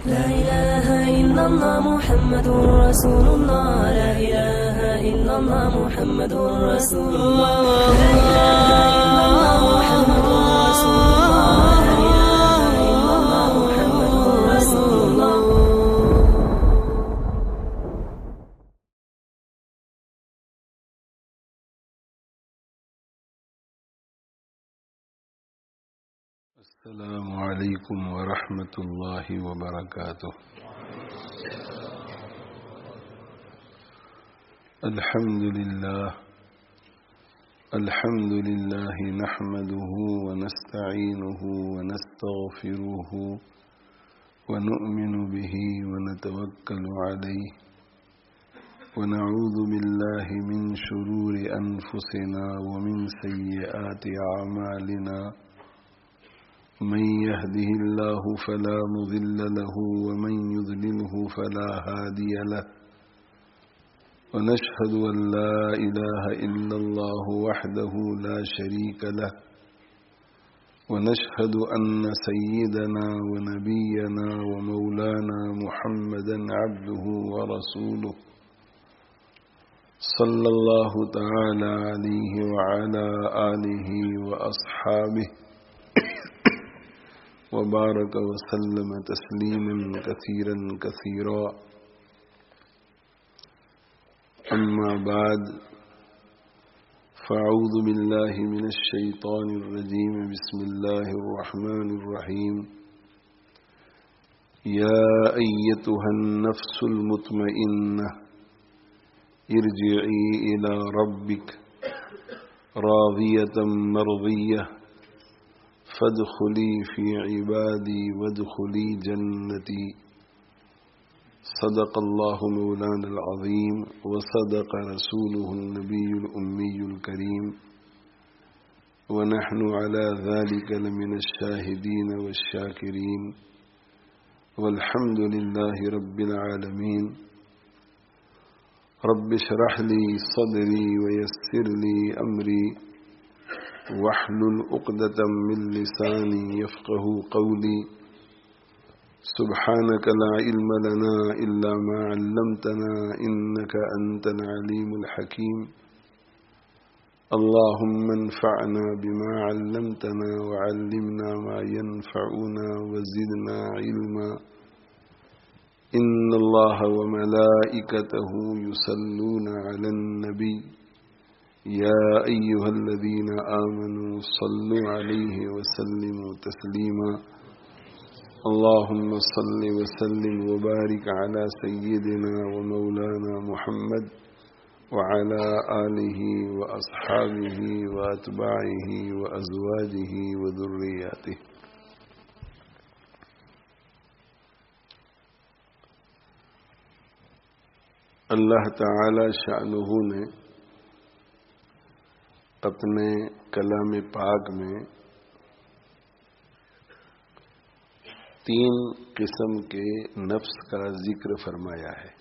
لا إله إلا الله محمد رسول الله. لا إله إلا الله محمد رسول الله. لا إله إلا الله محمد رسول الله. لا إله إلا الله محمد رسول الله. السلام علیکم ورحمۃ اللہ وبرکاتہ. الحمد للہ نحمده ونستعینه ونستغفره ونؤمن به ونتوکل علیہ ونعوذ باللہ من شرور انفسنا ومن سیئات اعمالنا. من يهده الله فلا مضل له ومن يضلله فلا هادي له. ونشهد أن لا إله إلا الله وحده لا شريك له. ونشهد أن سيدنا ونبينا ومولانا محمدا عبده ورسوله صلى الله تعالى عليه وعلى آله وأصحابه وبارك وسلم تسليما كثيرا كثيرا. أما بعد فأعوذ بالله من الشيطان الرجيم. بسم الله الرحمن الرحيم. يا أيتها النفس المطمئنة ارجعي إلى ربك راضية مرضية فادخلی فی عبادی وادخلی جنتی. صدق اللہ مولانا العظیم وصدق رسوله النبی الأمی الکریم ونحن على ذلك لمن الشاہدین والشاکرین والحمد للہ رب العالمین. رب اشرح لی صدری ویسر لی امری واحلل عقدة من لساني يفقهوا قولي. سبحانك لا علم لنا إلا ما علمتنا إنك أنت العليم الحكيم. اللهم انفعنا بما علمتنا وعلمنا ما ينفعنا وزدنا علما. إن الله وملائكته يصلون على النبي يا أيها الذين آمنوا صلوا عليه وسلموا تسليما. اللهم صل وسلم وبارك على سيدنا ومولانا محمد وعلى آله وأصحابه وأتباعه وأزواجه وذرياته. اللہ تعالی شأنہ نے اپنے کلام پاک میں 3 قسم کے نفس کا ذکر فرمایا ہے.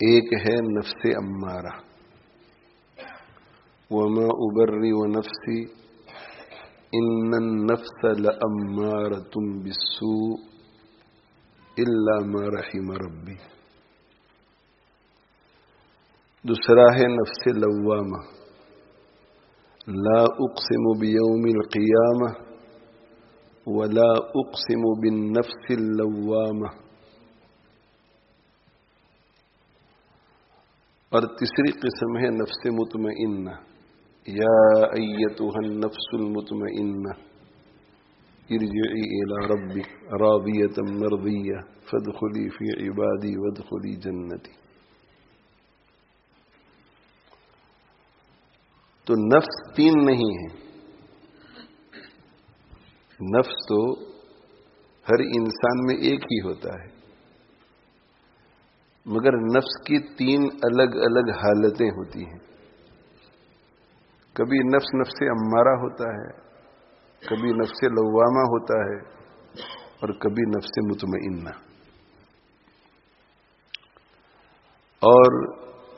ایک ہے نفس امارہ. وما ابرئ نفسی ان النفس لامارۃ بالسوء الا ما رحم ربی. دوسرا ہے نفس لوامہ. لا اقسم بیوم القیامہ ولا اقسم بالنفس اللوامہ. اور تیسری قسم ہے نفس مطمئنہ. یا ایتها النفس المطمئنہ ارجعی الی ربک راضیۃ مرضیہ فادخلی فی عبادی وادخلی جنتی. تو نفس 3 نہیں ہے. نفس تو ہر انسان میں ایک ہی ہوتا ہے، مگر نفس کی 3 الگ الگ حالتیں ہوتی ہیں. کبھی نفس امارہ ہوتا ہے، کبھی نفس لوامہ ہوتا ہے، اور کبھی نفس مطمئنہ. اور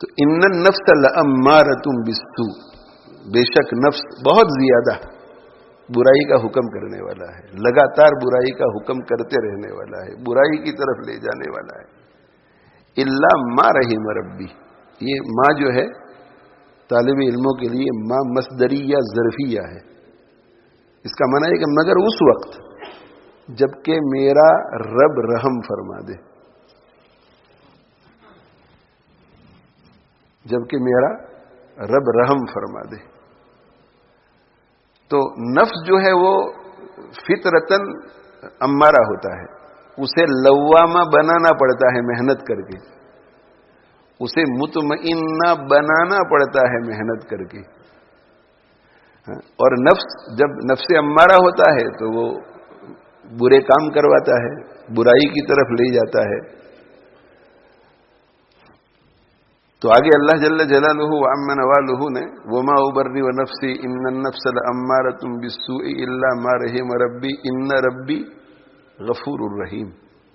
تو ان النفس لامارۃ بالسوء، بے شک نفس بہت زیادہ برائی کا حکم کرنے والا ہے، لگاتار برائی کا حکم کرتے رہنے والا ہے، برائی کی طرف لے جانے والا ہے۔ الا ما رحم ربی، یہ ما جو ہے طالب علموں کے لیے ما مصدریہ ظرفیہ ہے، اس کا معنی ہے کہ مگر اس وقت جبکہ میرا رب رحم فرما دے، جبکہ میرا رب رحم فرما دے۔ تو نفس جو ہے وہ فطرتاً امارہ ہوتا ہے، اسے لوامہ بنانا پڑتا ہے محنت کر کے، اسے مطمئنہ بنانا پڑتا ہے محنت کر کے۔ اور نفس جب نفس امارہ ہوتا ہے تو وہ برے کام کرواتا ہے، برائی کی طرف لے جاتا ہے۔ تو آگے اللہ جل جلالہ وعم نوالہ نے وما ابرئ نفسی ان النفس لامارۃ بالسوء الا ما رحم ربی ان ربی غفور الرحیم،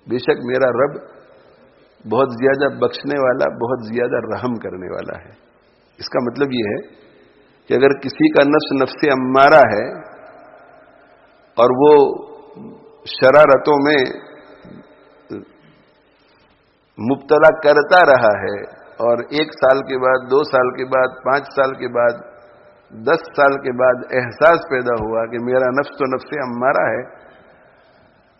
بے شک میرا رب بہت زیادہ بخشنے والا، بہت زیادہ رحم کرنے والا ہے۔ اس کا مطلب یہ ہے کہ اگر کسی کا نفس امارہ ہے اور وہ شرارتوں میں مبتلا کرتا رہا ہے، اور 1 سال کے بعد، 2 سال کے بعد، 5 سال کے بعد، 10 سال کے بعد احساس پیدا ہوا کہ میرا نفس تو نفس امارہ ہے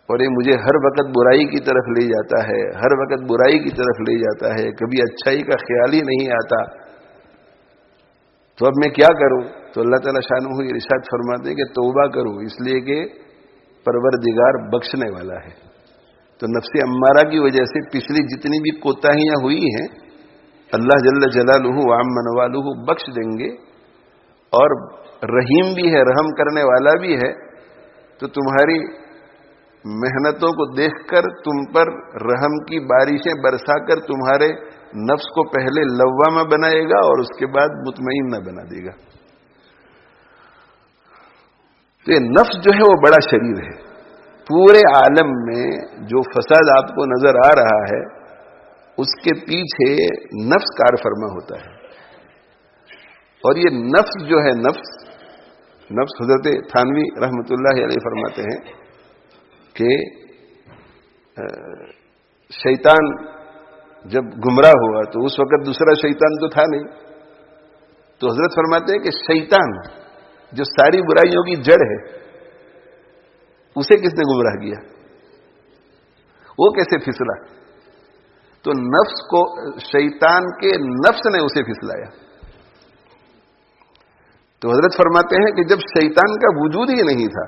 اور یہ مجھے ہر وقت برائی کی طرف لے جاتا ہے، ہر وقت برائی کی طرف لے جاتا ہے، کبھی اچھائی کا خیال ہی نہیں آتا، تو اب میں کیا کروں؟ تو اللہ تعالیٰ شانہ ارشاد فرماتے ہیں کہ توبہ کرو، اس لیے کہ پروردگار بخشنے والا ہے۔ تو نفس امارہ کی وجہ سے پچھلی جتنی بھی کوتاہیاں ہوئی ہیں اللہ جل جلالہ وعم نوالہ بخش دیں گے، اور رحیم بھی ہے، رحم کرنے والا بھی ہے۔ تو تمہاری محنتوں کو دیکھ کر تم پر رحم کی بارشیں برسا کر تمہارے نفس کو پہلے لوامہ بنائے گا اور اس کے بعد مطمئنہ بنا دے گا۔ تو یہ نفس جو ہے وہ بڑا شریر ہے۔ پورے عالم میں جو فساد آپ کو نظر آ رہا ہے اس کے پیچھے نفس کار فرما ہوتا ہے، اور یہ نفس جو ہے نفس حضرت تھانوی رحمۃ اللہ علیہ فرماتے ہیں کہ شیطان جب گمراہ ہوا تو اس وقت دوسرا شیطان تو تھا نہیں، تو حضرت فرماتے ہیں کہ شیطان جو ساری برائیوں کی جڑ ہے اسے کس نے گمراہ کیا، وہ کیسے پھسلا؟ تو نفس کو شیطان کے نفس نے اسے پھسلایا۔ تو حضرت فرماتے ہیں کہ جب شیطان کا وجود ہی نہیں تھا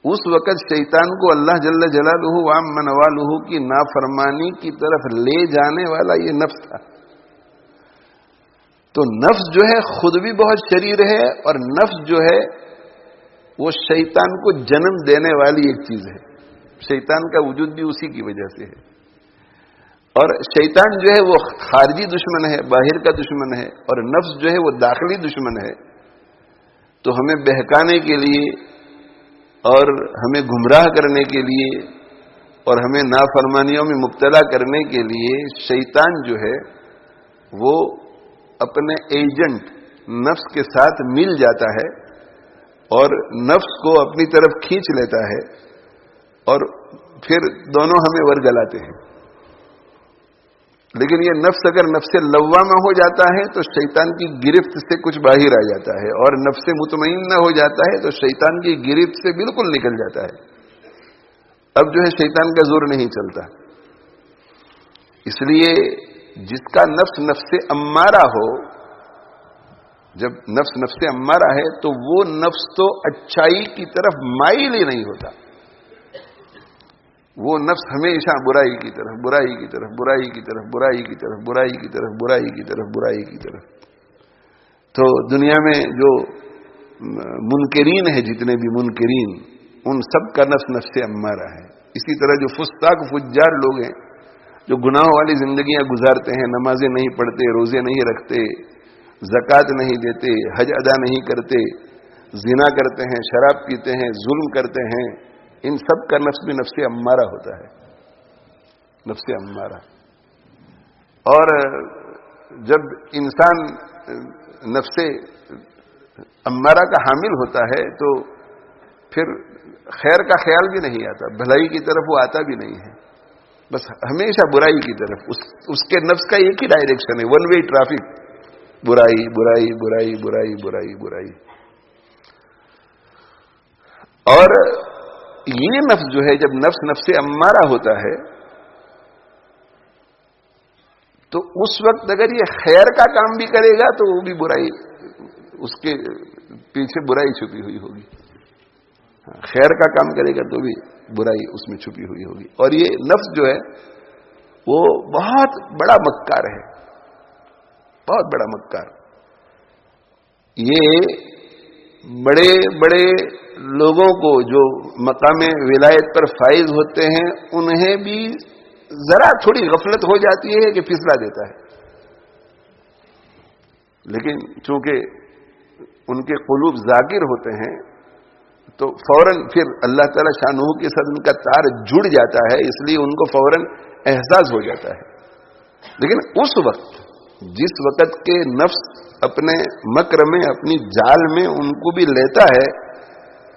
اس وقت شیطان کو اللہ جل جلالہ وعم نوالہ کی نافرمانی کی طرف لے جانے والا یہ نفس تھا۔ تو نفس جو ہے خود بھی بہت شریر ہے، اور نفس جو ہے وہ شیطان کو جنم دینے والی ایک چیز ہے، شیطان کا وجود بھی اسی کی وجہ سے ہے۔ اور شیطان جو ہے وہ خارجی دشمن ہے، باہر کا دشمن ہے، اور نفس جو ہے وہ داخلی دشمن ہے۔ تو ہمیں بہکانے کے لیے اور ہمیں گمراہ کرنے کے لیے اور ہمیں نافرمانیوں میں مبتلا کرنے کے لیے شیطان جو ہے وہ اپنے ایجنٹ نفس کے ساتھ مل جاتا ہے اور نفس کو اپنی طرف کھینچ لیتا ہے، اور پھر دونوں ہمیں ورگلاتے ہیں۔ لیکن یہ نفس اگر نفس لوامہ ہو جاتا ہے تو شیطان کی گرفت سے کچھ باہر آ جاتا ہے، اور نفس مطمئنہ ہو جاتا ہے تو شیطان کی گرفت سے بالکل نکل جاتا ہے۔ اب جو ہے شیطان کا زور نہیں چلتا۔ اس لیے جس کا نفس امارہ ہو، جب نفس امارہ ہے تو وہ نفس تو اچھائی کی طرف مائل ہی نہیں ہوتا، وہ نفس ہمیشہ برائی کی طرف، برائی کی طرف، برائی کی طرف، برائی کی طرف، برائی کی طرف، برائی کی طرف، برائی کی طرف۔ تو دنیا میں جو منکرین ہیں، جتنے بھی منکرین، ان سب کا نفس امارہ ہے۔ اسی طرح جو فساق فجار لوگ ہیں جو گناہوں والی زندگیاں گزارتے ہیں، نمازیں نہیں پڑھتے، روزے نہیں رکھتے، زکوٰۃ نہیں دیتے، حج ادا نہیں کرتے، زنا کرتے ہیں، شراب پیتے ہیں، ظلم کرتے ہیں، ان سب کا نفس بھی نفس امارہ ہوتا ہے، نفس امارہ۔ اور جب انسان نفس امارہ کا حامل ہوتا ہے تو پھر خیر کا خیال بھی نہیں آتا، بھلائی کی طرف وہ آتا بھی نہیں ہے، بس ہمیشہ برائی کی طرف. اس کے نفس کا ایک ہی ڈائریکشن ہے، ون وے ٹریفک، برائی برائی برائی برائی برائی برائی. اور یہ نفس جو ہے جب نفس امارہ ہوتا ہے تو اس وقت اگر یہ خیر کا کام بھی کرے گا تو وہ بھی برائی، اس کے پیچھے برائی چھپی ہوئی ہوگی. خیر کا کام کرے گا تو بھی برائی اس میں چھپی ہوئی ہوگی. اور یہ نفس جو ہے وہ بہت بڑا مکار ہے، بہت بڑا مکار. یہ بڑے بڑے لوگوں کو جو مقام ولایت پر فائز ہوتے ہیں انہیں بھی ذرا تھوڑی غفلت ہو جاتی ہے کہ پھسلا دیتا ہے، لیکن چونکہ ان کے قلوب ذاکر ہوتے ہیں تو فوراً پھر اللہ تعالی شانہ کے ساتھ ان کا تار جڑ جاتا ہے، اس لیے ان کو فوراً احساس ہو جاتا ہے. لیکن اس وقت جس وقت کے نفس اپنے مکر میں، اپنی جال میں ان کو بھی لیتا ہے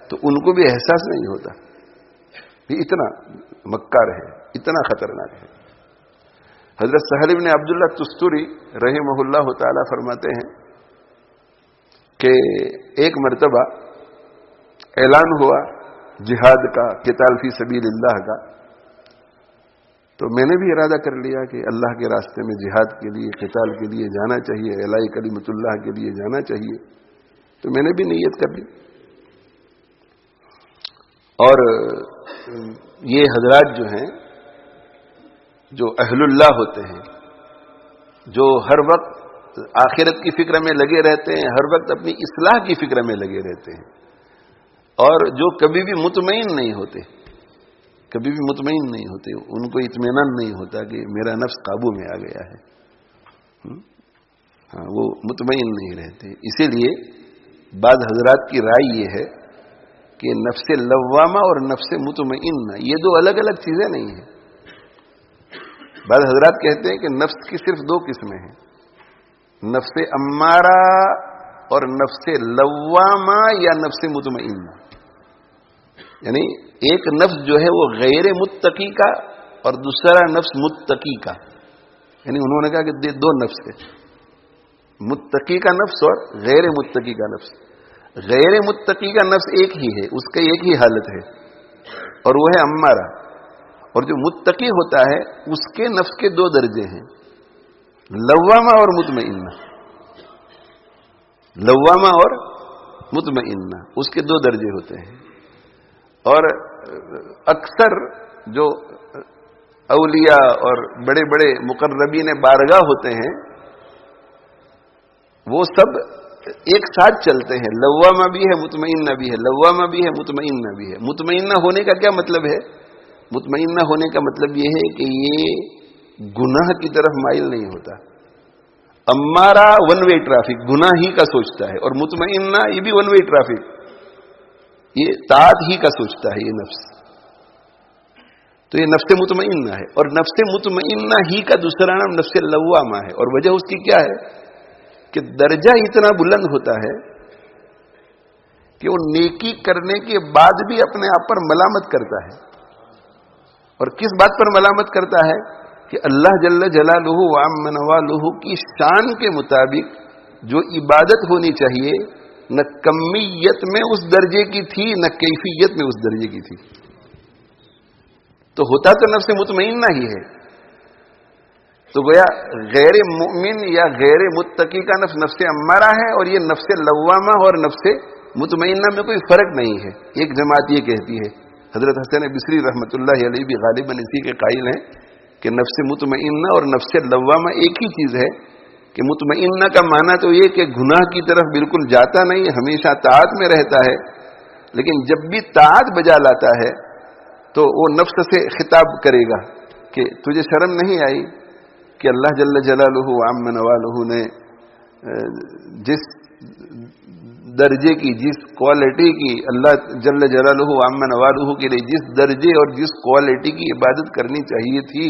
تو ان کو بھی احساس نہیں ہوتا. یہ اتنا مکار ہے، اتنا خطرناک ہے. حضرت سہل بن عبداللہ تستوری رحمہ اللہ تعالی فرماتے ہیں کہ ایک مرتبہ اعلان ہوا جہاد کا، قتال فی سبیل اللہ کا، تو میں نے بھی ارادہ کر لیا کہ اللہ کے راستے میں جہاد کے لیے، قتال کے لیے جانا چاہیے، اعلاء کلمۃ اللہ کے لیے جانا چاہیے. تو میں نے بھی نیت کر لی. اور یہ حضرات جو ہیں، جو اہل اللہ ہوتے ہیں، جو ہر وقت آخرت کی فکر میں لگے رہتے ہیں، ہر وقت اپنی اصلاح کی فکر میں لگے رہتے ہیں، اور جو کبھی بھی مطمئن نہیں ہوتے، کبھی بھی مطمئن نہیں ہوتے، ان کو اطمینان نہیں ہوتا کہ میرا نفس قابو میں آ گیا ہے. ہاں، وہ مطمئن نہیں رہتے. اسی لیے بعض حضرات کی رائے یہ ہے کہ نفس لوامہ اور نفس مطمئنہ یہ دو الگ الگ چیزیں نہیں ہیں. بعض حضرات کہتے ہیں کہ نفس کی صرف دو قسمیں ہیں، نفس امارہ اور نفس لوامہ یا نفس مطمئنہ. یعنی ایک نفس جو ہے وہ غیر متقی کا اور دوسرا نفس متقی کا. یعنی انہوں نے کہا کہ دو نفس ہے، متقی کا نفس اور غیر متقی کا نفس. غیر متقی کا نفس ایک ہی ہے، اس کا ایک ہی حالت ہے اور وہ ہے امارہ. اور جو متقی ہوتا ہے اس کے نفس کے دو درجے ہیں، لوامہ اور مطمئنہ. لوامہ اور مطمئنہ، اس کے دو درجے ہوتے ہیں. اور اکثر جو اولیاء اور بڑے بڑے مقربین بارگاہ ہوتے ہیں وہ سب ایک ساتھ چلتے ہیں، لوامہ بھی ہے مطمئنہ بھی ہے، لوامہ بھی ہے مطمئنہ بھی ہے. مطمئنہ ہونے کا کیا مطلب ہے؟ مطمئنہ ہونے کا مطلب یہ ہے کہ یہ گناہ کی طرف مائل نہیں ہوتا. امارہ ون وے ٹریفک، گناہ ہی کا سوچتا ہے، اور مطمئنہ یہ بھی ون وے ٹریفک، یہ طاعت ہی کا سوچتا ہے یہ نفس. تو یہ نفس مطمئنہ ہے. اور نفس مطمئنہ ہی کا دوسرا نام نفس لوامہ ہے. اور وجہ اس کی کیا ہے کہ درجہ اتنا بلند ہوتا ہے کہ وہ نیکی کرنے کے بعد بھی اپنے آپ پر ملامت کرتا ہے. اور کس بات پر ملامت کرتا ہے کہ اللہ جل جلالہ وعم نوالہ کی شان کے مطابق جو عبادت ہونی چاہیے نہ کمیت میں اس درجے کی تھی نہ کیفیت میں اس درجے کی تھی. تو ہوتا تو نفس مطمئنہ ہی ہے. تو گویا غیر مؤمن یا غیر متقی کا نفس نفس امارہ ہے، اور یہ نفس لوامہ اور نفس مطمئنہ میں کوئی فرق نہیں ہے. ایک جماعت یہ کہتی ہے، حضرت حسن بصری رحمۃ اللہ علیہ بھی غالباً اسی کے قائل ہیں کہ نفس مطمئنہ اور نفس لوامہ ایک ہی چیز ہے. کہ مطمئنہ کا معنی تو یہ کہ گناہ کی طرف بالکل جاتا نہیں، ہمیشہ طاعت میں رہتا ہے، لیکن جب بھی طاعت بجا لاتا ہے تو وہ نفس سے خطاب کرے گا کہ تجھے شرم نہیں آئی کہ اللہ جل جلالہ وعم نوالہ نے جس درجے کی، جس کوالٹی کی، اللہ جل جلالہ وعم نوالہ کے لیے جس درجے اور جس کوالٹی کی عبادت کرنی چاہیے تھی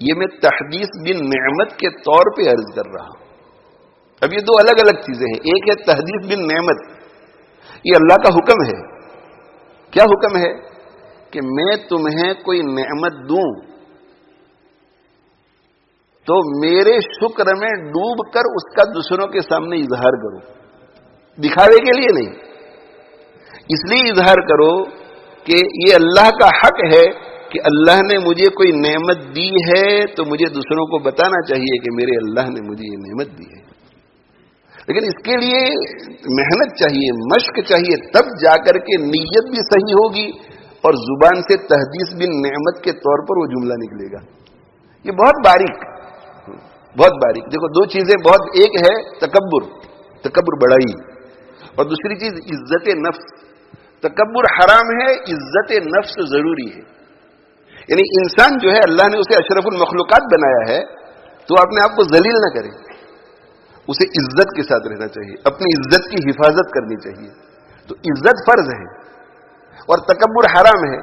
یہ میں تحدیث بالنعمت کے طور پہ عرض کر رہا ہوں. اب یہ دو الگ الگ چیزیں ہیں. ایک ہے تحدیث بالنعمت، یہ اللہ کا حکم ہے. کیا حکم ہے؟ کہ میں تمہیں کوئی نعمت دوں تو میرے شکر میں ڈوب کر اس کا دوسروں کے سامنے اظہار کرو، دکھاوے کے لیے نہیں. اس لیے اظہار کرو کہ یہ اللہ کا حق ہے کہ اللہ نے مجھے کوئی نعمت دی ہے تو مجھے دوسروں کو بتانا چاہیے کہ میرے اللہ نے مجھے یہ نعمت دی ہے. لیکن اس کے لیے محنت چاہیے، مشق چاہیے، تب جا کر کے نیت بھی صحیح ہوگی اور زبان سے تحدیث بالنعمت کے طور پر وہ جملہ نکلے گا. یہ بہت باریک، بہت باریک. دیکھو دو چیزیں بہت، ایک ہے تکبر بڑائی، اور دوسری چیز عزت نفس. تکبر حرام ہے، عزت نفس ضروری ہے. یعنی انسان جو ہے اللہ نے اسے اشرف المخلوقات بنایا ہے تو اپنے آپ کو ذلیل نہ کرے، اسے عزت کے ساتھ رہنا چاہیے، اپنی عزت کی حفاظت کرنی چاہیے. تو عزت فرض ہے اور تکبر حرام ہے.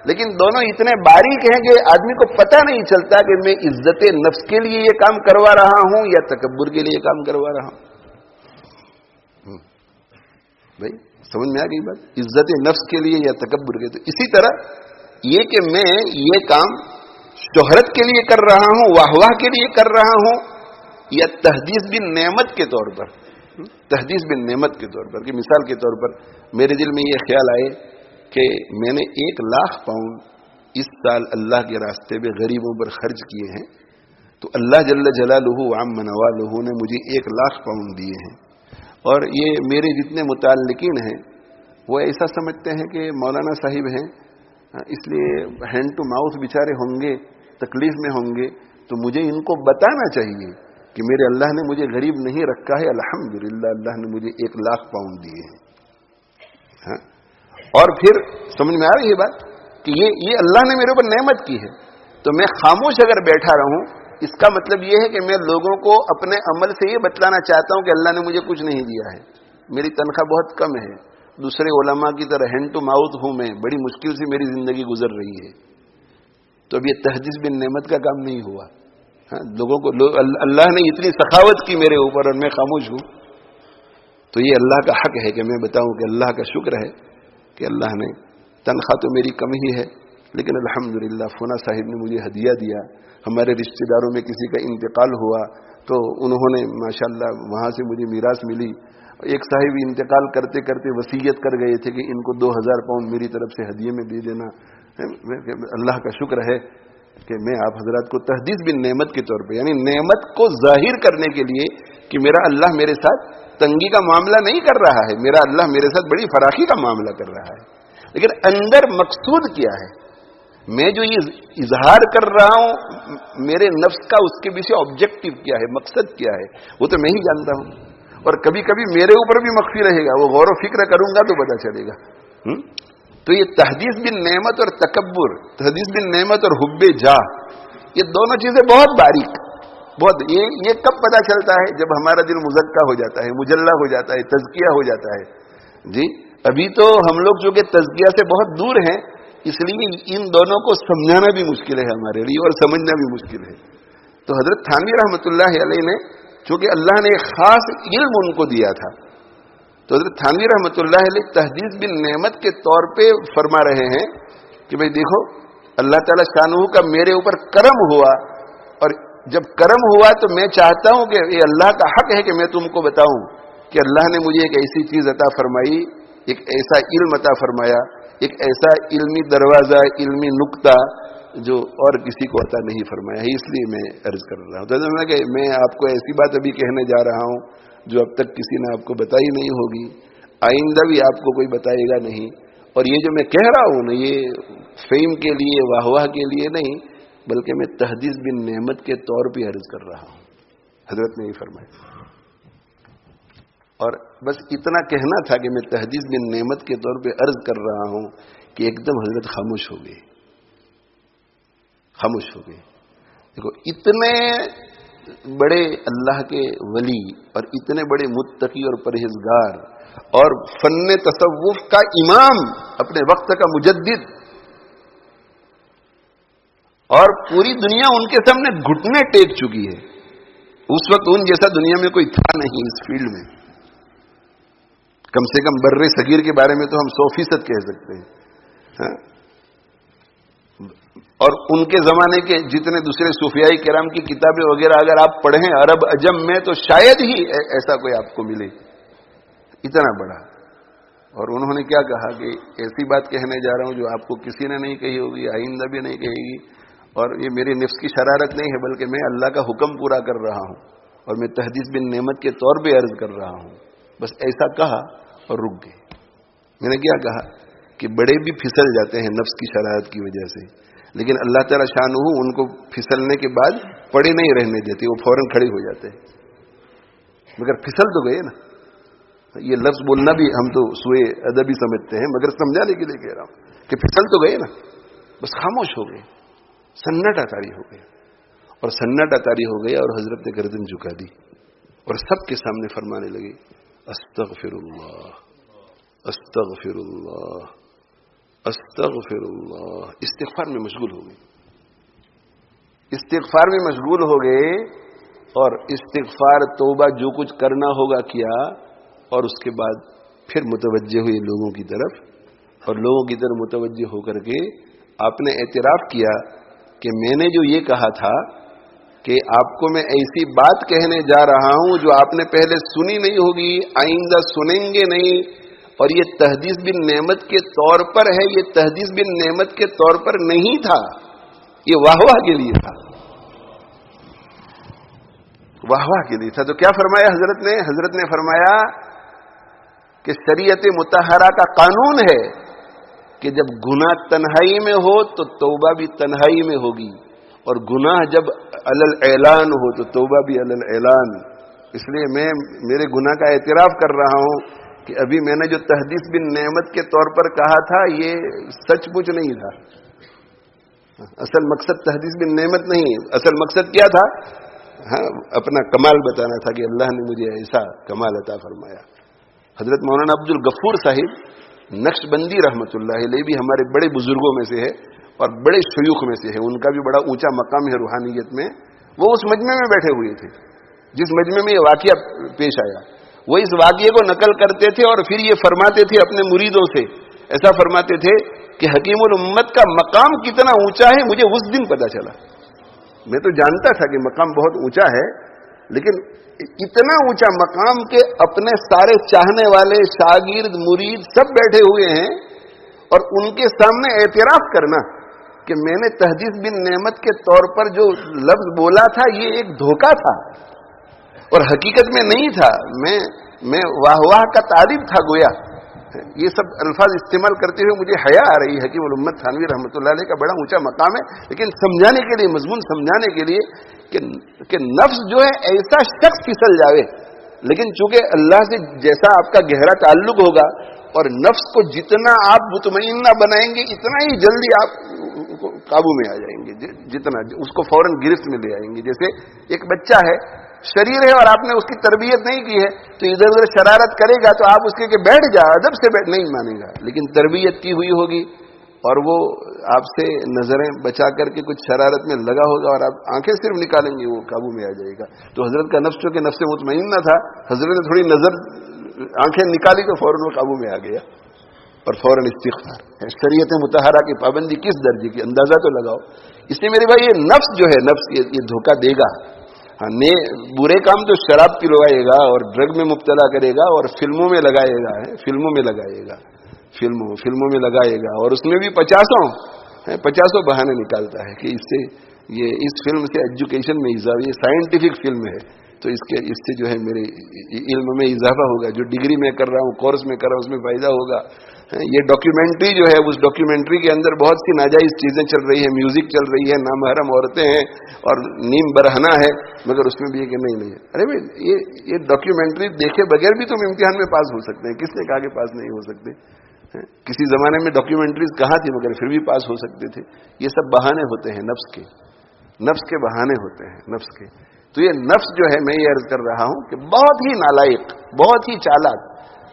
لیکن دونوں اتنے باریک ہیں کہ آدمی کو پتہ نہیں چلتا کہ میں عزت نفس کے لیے یہ کام کروا رہا ہوں یا تکبر کے لیے کام کروا رہا ہوں. بھائی سمجھ میں آ گئی بات؟ عزت نفس کے لیے یا تکبر کے. تو اسی طرح یہ کہ میں یہ کام شہرت کے لیے کر رہا ہوں، واہ واہ کے لیے کر رہا ہوں، یا تحدیث بالنعمت کے طور پر. تحدیث بالنعمت کے طور پر کہ مثال کے طور پر میرے دل میں یہ خیال آئے کہ میں نے 1,00,000 پاؤنڈ اس سال اللہ کے راستے میں غریبوں پر خرچ کیے ہیں، تو اللہ جل جلالہ وعم نوالہ نے مجھے 1,00,000 پاؤنڈ دیے ہیں. اور یہ میرے جتنے متعلقین ہیں وہ ایسا سمجھتے ہیں کہ مولانا صاحب ہیں اس لیے ہینڈ ٹو ماؤتھ بیچارے ہوں گے، تکلیف میں ہوں گے، تو مجھے ان کو بتانا چاہیے کہ میرے اللہ نے مجھے غریب نہیں رکھا ہے، الحمدللہ اللہ نے مجھے 1,00,000 پاؤنڈ دیے ہیں. اور پھر سمجھ میں آ رہی ہے بات کہ یہ اللہ نے میرے اوپر نعمت کی ہے. تو میں خاموش اگر بیٹھا رہوں، اس کا مطلب یہ ہے کہ میں لوگوں کو اپنے عمل سے یہ بتلانا چاہتا ہوں کہ اللہ نے مجھے کچھ نہیں دیا ہے، میری تنخواہ بہت کم ہے، دوسرے علماء کی طرح ہینڈ ٹو ماؤتھ ہوں، میں بڑی مشکل سے میری زندگی گزر رہی ہے. تو اب یہ تحدیث بالنعمت کا کام نہیں ہوا. لوگوں کو اللہ نے اتنی سخاوت کی میرے اوپر اور میں خاموش ہوں، تو یہ اللہ کا حق ہے کہ میں بتاؤں کہ اللہ کا شکر ہے کہ اللہ نے، تنخواہ تو میری کم ہی ہے لیکن الحمدللہ فونا صاحب نے مجھے ہدیہ دیا. ہمارے رشتہ داروں میں کسی کا انتقال ہوا تو انہوں نے ماشاءاللہ وہاں سے مجھے میراث ملی. ایک صاحب انتقال کرتے کرتے وصیت کر گئے تھے کہ ان کو 2,000 پاؤنڈ میری طرف سے ہدیے میں دے دینا. اللہ کا شکر ہے کہ میں آپ حضرات کو تحدیث بالنعمت کے طور پہ، یعنی نعمت کو ظاہر کرنے کے لیے کہ میرا اللہ میرے ساتھ تنگی کا معاملہ نہیں کر رہا ہے، میرا اللہ میرے ساتھ بڑی فراخی کا معاملہ کر رہا ہے. لیکن اندر مقصود کیا ہے، میں جو یہ اظہار کر رہا ہوں میرے نفس کا، اس کے پیچھے آبجیکٹو کیا ہے، مقصد کیا ہے، وہ تو میں ہی جانتا ہوں. اور کبھی کبھی میرے اوپر بھی مخفی رہے گا، وہ غور و فکر کروں گا تو پتا چلے گا. تو یہ تحدیث بالنعمت اور تکبر، تحدیث بالنعمت اور حب جاہ، یہ دونوں چیزیں بہت باریک، بہت. یہ کب پتا چلتا ہے؟ جب ہمارا دل مزکہ ہو جاتا ہے، مجلہ ہو جاتا ہے، تزکیہ ہو جاتا ہے. جی ابھی تو ہم لوگ جو کہ تزکیہ سے بہت دور ہیں، اس لیے ان دونوں کو سمجھانا بھی مشکل ہے ہمارے لیے اور سمجھنا بھی مشکل ہے. تو حضرت تھانوی رحمۃ اللہ علیہ نے، چونکہ اللہ نے ایک خاص علم ان کو دیا تھا، تو حضرت تھانوی رحمۃ اللہ علیہ تحدیث بالنعمت کے طور پہ فرما رہے ہیں کہ بھئی دیکھو اللہ تعالیٰ شانہ کا میرے اوپر کرم ہوا، اور جب کرم ہوا تو میں چاہتا ہوں کہ یہ اللہ کا حق ہے کہ میں تم کو بتاؤں کہ اللہ نے مجھے ایک ایسی چیز عطا فرمائی، ایک ایسا علم عطا فرمایا، ایک ایسا علمی دروازہ، علمی نقطہ جو اور کسی کو عطا نہیں فرمایا ہے. اس لیے میں عرض کر رہا ہوں. تو کہ میں آپ کو ایسی بات ابھی کہنے جا رہا ہوں جو اب تک کسی نے آپ کو بتائی نہیں ہوگی، آئندہ بھی آپ کو کوئی بتائے گا نہیں. اور یہ جو میں کہہ رہا ہوں نا، یہ فیم کے لیے، واہ واہ کے لیے نہیں، بلکہ میں تحدیث بالنعمت کے طور پہ عرض کر رہا ہوں. حضرت نے یہ فرمایا. اور بس اتنا کہنا تھا کہ میں تحدیث بالنعمت کے طور پہ عرض کر رہا ہوں کہ ایک دم حضرت خاموش ہو گئے، خاموش ہو گئے. دیکھو اتنے بڑے اللہ کے ولی اور اتنے بڑے متقی اور پرہیزگار اور فن تصوف کا امام، اپنے وقت کا مجدد، اور پوری دنیا ان کے سامنے گھٹنے ٹیک چکی ہے. اس وقت ان جیسا دنیا میں کوئی تھا نہیں اس فیلڈ میں. کم سے کم برے صغیر کے بارے میں تو ہم 100% کہہ سکتے ہیں. ہاں؟ اور ان کے زمانے کے جتنے دوسرے صوفیائی کرام کی کتابیں وغیرہ اگر آپ پڑھیں عرب عجم میں تو شاید ہی ایسا کوئی آپ کو ملے اتنا بڑا. اور انہوں نے کیا کہا کہ ایسی بات کہنے جا رہا ہوں جو آپ کو کسی نے نہیں کہی ہوگی, آئندہ بھی نہیں کہے گی, اور یہ میری نفس کی شرارت نہیں ہے بلکہ میں اللہ کا حکم پورا کر رہا ہوں اور میں تحدیث بن نعمت کے طور پہ عرض کر رہا ہوں. بس ایسا کہا اور رک گئے. میں نے کیا کہا کہ بڑے بھی پھسل جاتے ہیں نفس کی شرارت کی وجہ سے, لیکن اللہ تعالیٰ شانہ ان کو پھسلنے کے بعد پڑے نہیں رہنے دیتے, وہ فوراً کھڑے ہو جاتے ہیں. مگر پھسل تو گئے نا. یہ لفظ بولنا بھی ہم تو سوئے ادبی سمجھتے ہیں, مگر سمجھانے کے لیے کہہ رہا ہوں کہ پھسل تو گئے نا. بس خاموش ہو گئے, سناٹا طاری ہو گیا. اور سناٹا طاری ہو گیا اور حضرت نے گردن جھکا دی اور سب کے سامنے فرمانے لگے استغفر اللہ استغفر اللہ استغفر اللہ. استغفار میں مشغول ہو گئے, استغفار میں مشغول ہو گئے. اور استغفار توبہ جو کچھ کرنا ہوگا کیا, اور اس کے بعد پھر متوجہ ہوئے لوگوں کی طرف, اور لوگوں کی طرف متوجہ ہو کر کے آپ نے اعتراف کیا کہ میں نے جو یہ کہا تھا کہ آپ کو میں ایسی بات کہنے جا رہا ہوں جو آپ نے پہلے سنی نہیں ہوگی, آئندہ سنیں گے نہیں, اور یہ تحدیث بن نعمت کے طور پر ہے, یہ تحدیث بن نعمت کے طور پر نہیں تھا, یہ واہ واہ کے لیے تھا, واہ واہ کے لیے تھا. تو کیا فرمایا حضرت نے؟ حضرت نے فرمایا کہ شریعت مطہرہ کا قانون ہے کہ جب گناہ تنہائی میں ہو تو توبہ بھی تنہائی میں ہوگی, اور گناہ جب علل اعلان ہو تو توبہ بھی علل اعلان. اس لیے میں میرے گناہ کا اعتراف کر رہا ہوں کہ ابھی میں نے جو تحدیث بن نعمت کے طور پر کہا تھا یہ سچ مچ نہیں تھا. اصل مقصد تحدیث بن نعمت نہیں, اصل مقصد کیا تھا؟ ہاں, اپنا کمال بتانا تھا کہ اللہ نے مجھے ایسا کمال عطا فرمایا. حضرت مولانا عبد الغفور صاحب نقش بندی رحمۃ اللہ علیہ بھی ہمارے بڑے بزرگوں میں سے ہے اور بڑے شیوخ میں سے ہے. ان کا بھی بڑا اونچا مقام ہے روحانیت میں. وہ اس مجمع میں بیٹھے ہوئے تھے جس مجمع میں یہ واقعہ پیش آیا. وہ اس واقعے کو نقل کرتے تھے اور پھر یہ فرماتے تھے اپنے مریدوں سے, ایسا فرماتے تھے کہ حکیم الامت کا مقام کتنا اونچا ہے مجھے اس دن پتا چلا. میں تو جانتا تھا کہ مقام بہت اونچا ہے, لیکن اتنا اونچا مقام کہ اپنے سارے چاہنے والے شاگرد مرید سب بیٹھے ہوئے ہیں اور ان کے سامنے اعتراف کرنا کہ میں نے تحدیث بن نعمت کے طور پر جو لفظ بولا تھا یہ ایک دھوکہ تھا اور حقیقت میں نہیں تھا. میں واہ واہ کا طالب تھا گویا. یہ سب الفاظ استعمال کرتے ہوئے مجھے حیا آ رہی ہے. حکیم الامت تھانوی رحمۃ اللہ علیہ کا بڑا اونچا مقام ہے, لیکن سمجھانے کے لیے, مضمون سمجھانے کے لیے کہ نفس جو ہے ایسا شخص پھسل جاوے, لیکن چونکہ اللہ سے جیسا آپ کا گہرا تعلق ہوگا اور نفس کو جتنا آپ مطمئنہ بنائیں گے اتنا ہی جلدی آپ قابو میں آ جائیں گے, جتنا اس کو فوراً گرفت میں لے آئیں گے. جیسے ایک بچہ ہے, شریر ہے اور آپ نے اس کی تربیت نہیں کی ہے تو ادھر ادھر شرارت کرے گا تو آپ اس کے کہ بیٹھ جا, ادب سے بیٹھ, نہیں مانے گا. لیکن تربیت کی ہوئی ہوگی اور وہ آپ سے نظریں بچا کر کے کچھ شرارت میں لگا ہوگا اور آپ آنکھیں صرف نکالیں گے وہ قابو میں آ جائے گا. تو حضرت کا نفس چونکہ نفس مطمئنہ تھا, حضرت نے تھوڑی نظر آنکھیں نکالی تو فوراً وہ قابو میں آ گیا اور فوراً استغفار. شریعت مطہرہ کی پابندی کس درجے کی, اندازہ تو لگاؤ. اس لیے میرے بھائی یہ نفس جو ہے, نفس یہ دھوکہ دے گا. ہاں, برے کام تو شراب پلوائے گا اور ڈرگ میں مبتلا کرے گا اور فلموں میں لگائے گا, فلموں میں لگائے گا, فلموں میں لگائے گا, اور اس میں بھی 50 بہانے نکالتا ہے کہ اس سے یہ اس فلم سے ایجوکیشن میں اضافہ, یہ سائنٹیفک فلم ہے تو اس سے جو ہے میرے علم میں اضافہ ہوگا, جو ڈگری میں کر رہا ہوں, کورس میں کر رہا ہوں, اس میں فائدہ ہوگا. یہ ڈاکیومنٹری جو ہے, اس ڈاکیومنٹری کے اندر بہت سی ناجائز چیزیں چل رہی ہیں, میوزک چل رہی ہے, نامحرم عورتیں ہیں اور نیم برہنہ ہے, مگر اس میں بھی یہ کہ نہیں ہے. ارے بھائی یہ ڈاکیومنٹری دیکھے بغیر بھی تم امتحان میں پاس ہو سکتے ہیں. کس نے کہا کہ پاس نہیں ہو سکتے؟ کسی زمانے میں ڈاکیومنٹریز کہاں تھی مگر پھر بھی پاس ہو سکتے تھے. یہ سب بہانے ہوتے ہیں نفس کے بہانے ہوتے ہیں نفس کے. تو یہ نفس جو ہے, میں یہ عرض کر رہا ہوں کہ بہت ہی نالائق, بہت ہی چالاک,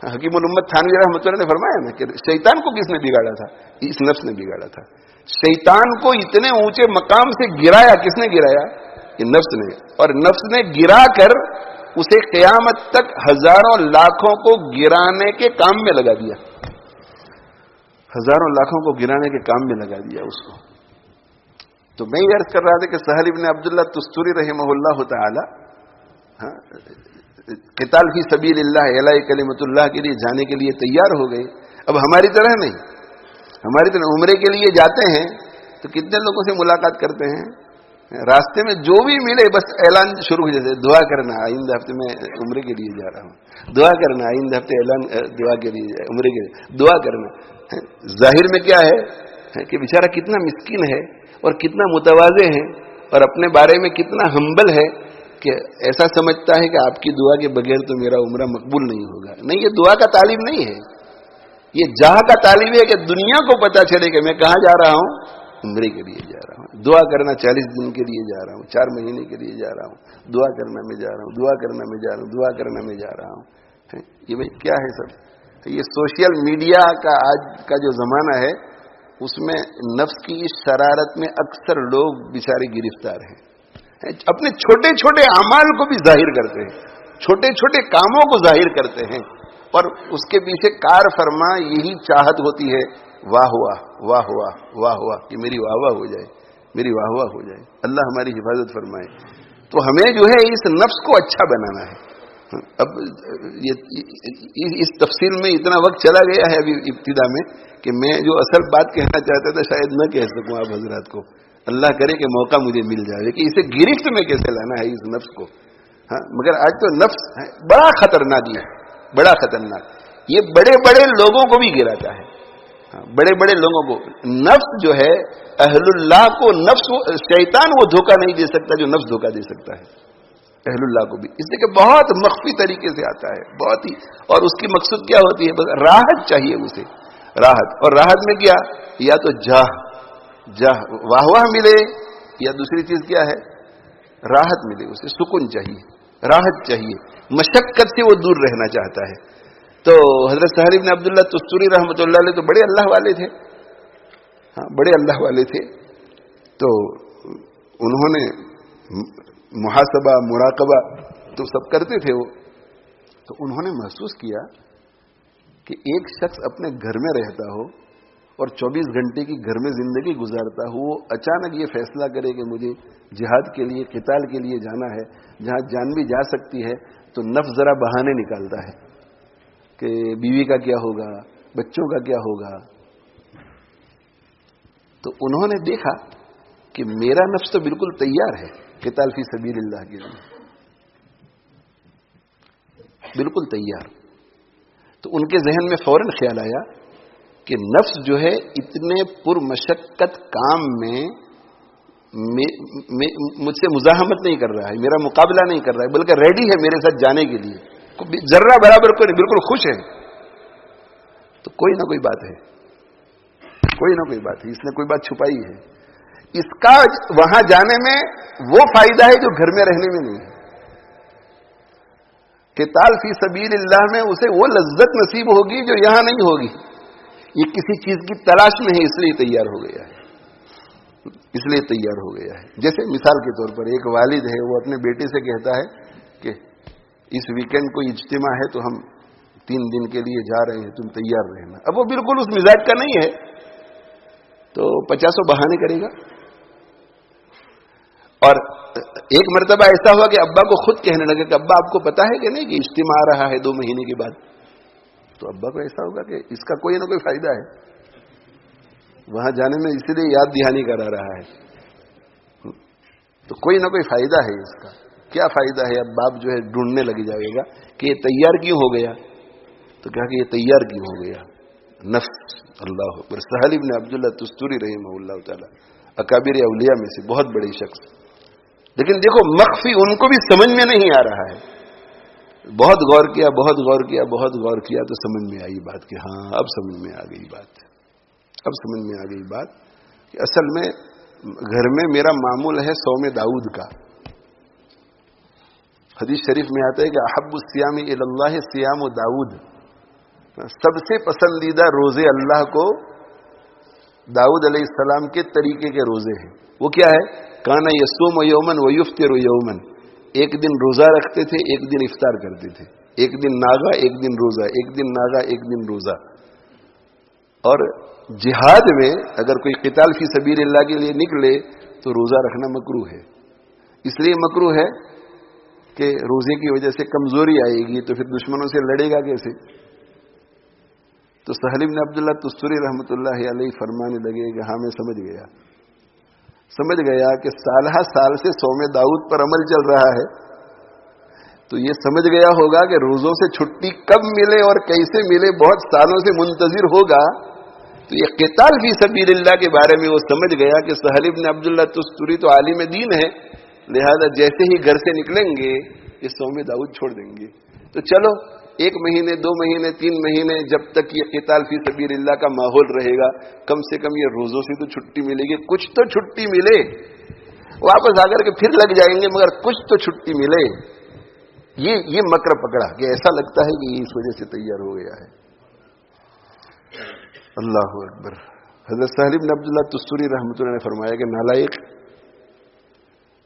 حکیم الامت تھانوی رحمۃ اللہ نے فرمایا نا کہ شیطان کو کس نے بگاڑا تھا؟ اس نفس نے بگاڑا تھا. شیطان کو اتنے اونچے مقام سے گرایا کس نے گرایا؟ یہ نفس نے. اور نفس نے گرا کر اسے قیامت تک ہزاروں لاکھوں کو گرانے کے کام میں لگا دیا. ہزاروں لاکھوں کو گرانے کے کام میں لگا دیا اس کو. تو میں یہ عرض کر رہا تھا کہ سہل ابن عبداللہ تستوری رحمہ اللہ تعالی قتال فی سبیل اللہ اعلاء کلمت اللہ کے لیے جانے کے لیے تیار ہو گئے. اب ہماری طرح نہیں. ہماری طرح عمرے کے لیے جاتے ہیں تو کتنے لوگوں سے ملاقات کرتے ہیں؟ راستے میں جو بھی ملے بس اعلان شروع ہو جاتے. دعا کرنا آئندہ ہفتے میں عمرے کے لیے جا رہا ہوں. دعا کرنا آئندہ ہفتے اعلان دعا کے لیے عمرے کے لیے دعا کرنا. ظاہر میں کیا ہے کہ بیچارہ کتنا مسکین ہے اور کتنا متواضع ہے اور اپنے بارے میں کتنا ہمبل ہے کہ ایسا سمجھتا ہے کہ آپ کی دعا کے بغیر تو میرا عمرہ مقبول نہیں ہوگا. نہیں، یہ دعا کا تعلیم نہیں ہے. یہ جہاں کا تعلیم ہے کہ دنیا کو پتا چلے کہ میں کہاں جا رہا ہوں، عمرے کے لیے جا رہا ہوں. دعا کرنا 40 دن کے لیے جا رہا ہوں، 4 مہینے کے لیے جا رہا ہوں. دعا کرنا میں جا رہا ہوں، دعا کرنا میں جا رہا ہوں، دعا کرنا میں جا رہا ہوں. یہ بھائی کیا ہے سب؟ یہ سوشل میڈیا کا آج کا جو زمانہ ہے اس میں نفس کی اس شرارت میں اکثر لوگ بیچارے گرفتار ہیں. اپنے چھوٹے چھوٹے اعمال کو بھی ظاہر کرتے ہیں، چھوٹے چھوٹے کاموں کو ظاہر کرتے ہیں اور اس کے پیچھے کار فرما یہی چاہت ہوتی ہے واہ واہ واہ واہ واہ واہ کہ میری واہ واہ ہو جائے، میری واہ واہ ہو جائے. اللہ ہماری حفاظت فرمائے. تو ہمیں جو ہے اس نفس کو اچھا بنانا ہے. اب اس تفصیل میں اتنا وقت چلا گیا ہے ابھی ابتدا میں کہ میں جو اصل بات کہنا چاہتا تھا شاید نہ کہہ سکوں آپ حضرات کو. اللہ کرے کہ موقع مجھے مل جائے کہ اسے گرفت میں کیسے لانا ہے اس نفس کو. مگر آج تو نفس بڑا خطرناک ہے، بڑا خطرناک. یہ بڑے بڑے لوگوں کو بھی گراتا ہے، بڑے بڑے لوگوں کو. نفس جو ہے اہل اللہ کو، نفس شیطان وہ دھوکہ نہیں دے سکتا جو نفس دھوکہ دے سکتا ہے اہل اللہ کو بھی. اس لیے کہ بہت مخفی طریقے سے آتا ہے، بہت ہی. اور اس کی مقصود کیا ہوتی ہے؟ بس راحت چاہیے اسے، راحت. اور راحت میں کیا؟ یا تو جاہ واہ واہ ملے، یا دوسری چیز کیا ہے؟ راحت ملے. اسے سکون چاہیے، راحت چاہیے، مشقت سے وہ دور رہنا چاہتا ہے. تو حضرت سہل بن عبداللہ تستوری رحمۃ اللہ علیہ تو بڑے اللہ والے تھے، بڑے اللہ والے تھے. تو انہوں نے محاسبہ مراقبہ تو سب کرتے تھے وہ. تو انہوں نے محسوس کیا کہ ایک شخص اپنے گھر میں رہتا ہو اور 24 گھنٹے کی گھر میں زندگی گزارتا ہو، وہ اچانک یہ فیصلہ کرے کہ مجھے جہاد کے لیے، قتال کے لیے جانا ہے جہاں جان بھی جا سکتی ہے، تو نفس ذرا بہانے نکالتا ہے کہ بیوی کا کیا ہوگا، بچوں کا کیا ہوگا. تو انہوں نے دیکھا کہ میرا نفس تو بالکل تیار ہے قتال فی سبیل اللہ کے لیے، بالکل تیار. تو ان کے ذہن میں فوراً خیال آیا کہ نفس جو ہے اتنے پر مشقت کام میں مجھ سے مزاحمت نہیں کر رہا ہے، میرا مقابلہ نہیں کر رہا ہے، بلکہ ریڈی ہے میرے ساتھ جانے کے لیے، ذرہ برابر کوئی نہیں، بالکل خوش ہے. تو کوئی نہ کوئی بات ہے، کوئی نہ کوئی بات ہے، اس نے کوئی بات چھپائی ہے. اس کا وہاں جانے میں وہ فائدہ ہے جو گھر میں رہنے میں نہیں ہے. قتال فی سبیل اللہ میں اسے وہ لذت نصیب ہوگی جو یہاں نہیں ہوگی. یہ کسی چیز کی تلاش میں ہے، اس لیے تیار ہو گیا ہے، اس لیے تیار ہو گیا ہے. جیسے مثال کے طور پر ایک والد ہے، وہ اپنے بیٹے سے کہتا ہے کہ اس ویکینڈ کوئی اجتماع ہے تو ہم 3 دن کے لیے جا رہے ہیں، تم تیار رہنا. اب وہ بالکل اس مزاج کا نہیں ہے تو 50 بہانے کرے گا. اور ایک مرتبہ ایسا ہوا کہ ابا کو خود کہنے لگے کہ ابا آپ کو پتا ہے کہ نہیں کہ اجتماع آ رہا ہے 2 مہینے کے بعد. تو ابا کو ایسا ہوگا کہ اس کا کوئی نہ کوئی فائدہ ہے وہاں جانے میں، اسی لیے یاد دہانی کرا رہا ہے. تو کوئی نہ کوئی فائدہ ہے اس کا. کیا فائدہ ہے؟ اب باپ جو ہے ڈھونڈنے لگ جائے گا کہ یہ تیار کیوں ہو گیا. تو کہا کہ یہ تیار کیوں ہو گیا؟ نفس. اللہ اکبر. سہل بن عبداللہ تستوری رحمہ اللہ تعالی اکابر اولیاء میں سے بہت بڑے شخص. لیکن دیکھو مخفی ان کو بھی سمجھ میں نہیں آ رہا ہے. بہت غور کیا، بہت غور کیا، بہت غور کیا تو سمجھ میں آئی بات کہ ہاں اب سمجھ میں آ گئی بات. اب سمجھ میں آ گئی بات کہ اصل میں گھر میں میرا معمول ہے صوم داؤد کا. حدیث شریف میں آتا ہے کہ احب الصیام الی اللہ صیام داؤد. سب سے پسندیدہ روزے اللہ کو داؤد علیہ السلام کے طریقے کے روزے ہیں. وہ کیا ہے؟ کانا یصوم یومن ویفطر یومن. ایک دن روزہ رکھتے تھے، ایک دن افطار کرتے تھے. ایک دن ناگا، ایک دن روزہ، ایک دن ناگا، ایک دن روزہ. اور جہاد میں اگر کوئی قتال فی سبیل اللہ کے لیے نکلے تو روزہ رکھنا مکروہ ہے. اس لیے مکروہ ہے کہ روزے کی وجہ سے کمزوری آئے گی تو پھر دشمنوں سے لڑے گا کیسے؟ تو سہل بن عبداللہ تستری رحمۃ اللہ علیہ فرمانے لگے کہ ہاں میں سمجھ گیا کہ سالہ سال سے صوم داؤد پر عمل چل رہا ہے، تو یہ سمجھ گیا ہوگا کہ روزوں سے چھٹی کب ملے اور کیسے ملے، بہت سالوں سے منتظر ہوگا. تو یہ قتال فی سبیل اللہ کے بارے میں وہ سمجھ گیا کہ سہل بن عبداللہ تستری تو عالم دین ہے، لہذا جیسے ہی گھر سے نکلیں گے یہ صوم داؤد چھوڑ دیں گے. تو چلو 1 مہینے 2 مہینے 3 مہینے جب تک یہ قتال فی سبیل اللہ کا ماحول رہے گا، کم سے کم یہ روزوں سے تو چھٹی ملے گی، کچھ تو چھٹی ملے. واپس آ کر کے پھر لگ جائیں گے مگر کچھ تو چھٹی ملے. یہ مکر پکڑا کہ ایسا لگتا ہے کہ یہ اس وجہ سے تیار ہو گیا ہے. اللہ اکبر. حضرت سہل بن عبداللہ تستری رحمۃ اللہ نے فرمایا کہ نالائق،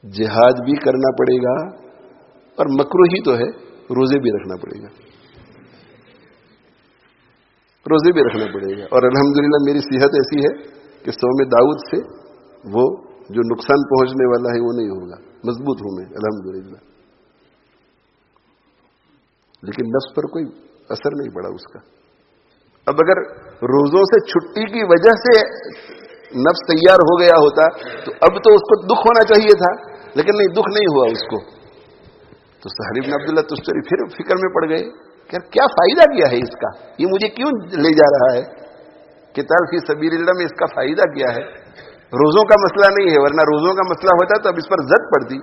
جہاد بھی کرنا پڑے گا اور مکروہ ہی تو ہے، روزے بھی رکھنا پڑے گا. اور الحمدللہ میری صحت ایسی ہے کہ صوم داؤد سے وہ جو نقصان پہنچنے والا ہے وہ نہیں ہوگا. مضبوط ہوں میں الحمدللہ. لیکن نفس پر کوئی اثر نہیں پڑا اس کا. اب اگر روزوں سے چھٹی کی وجہ سے نفس تیار ہو گیا ہوتا تو اب تو اس کو دکھ ہونا چاہیے تھا، لیکن نہیں، دکھ نہیں ہوا اس کو. تو سہل بن عبداللہ تستری پھر فکر میں پڑ گئے کہ کیا فائدہ کیا ہے اس کا، یہ مجھے کیوں لے جا رہا ہے قتال فی سبیل اللہ میں، اس کا فائدہ کیا ہے؟ روزوں کا مسئلہ نہیں ہے، ورنہ روزوں کا مسئلہ ہوتا تو اب اس پر زد پڑتی.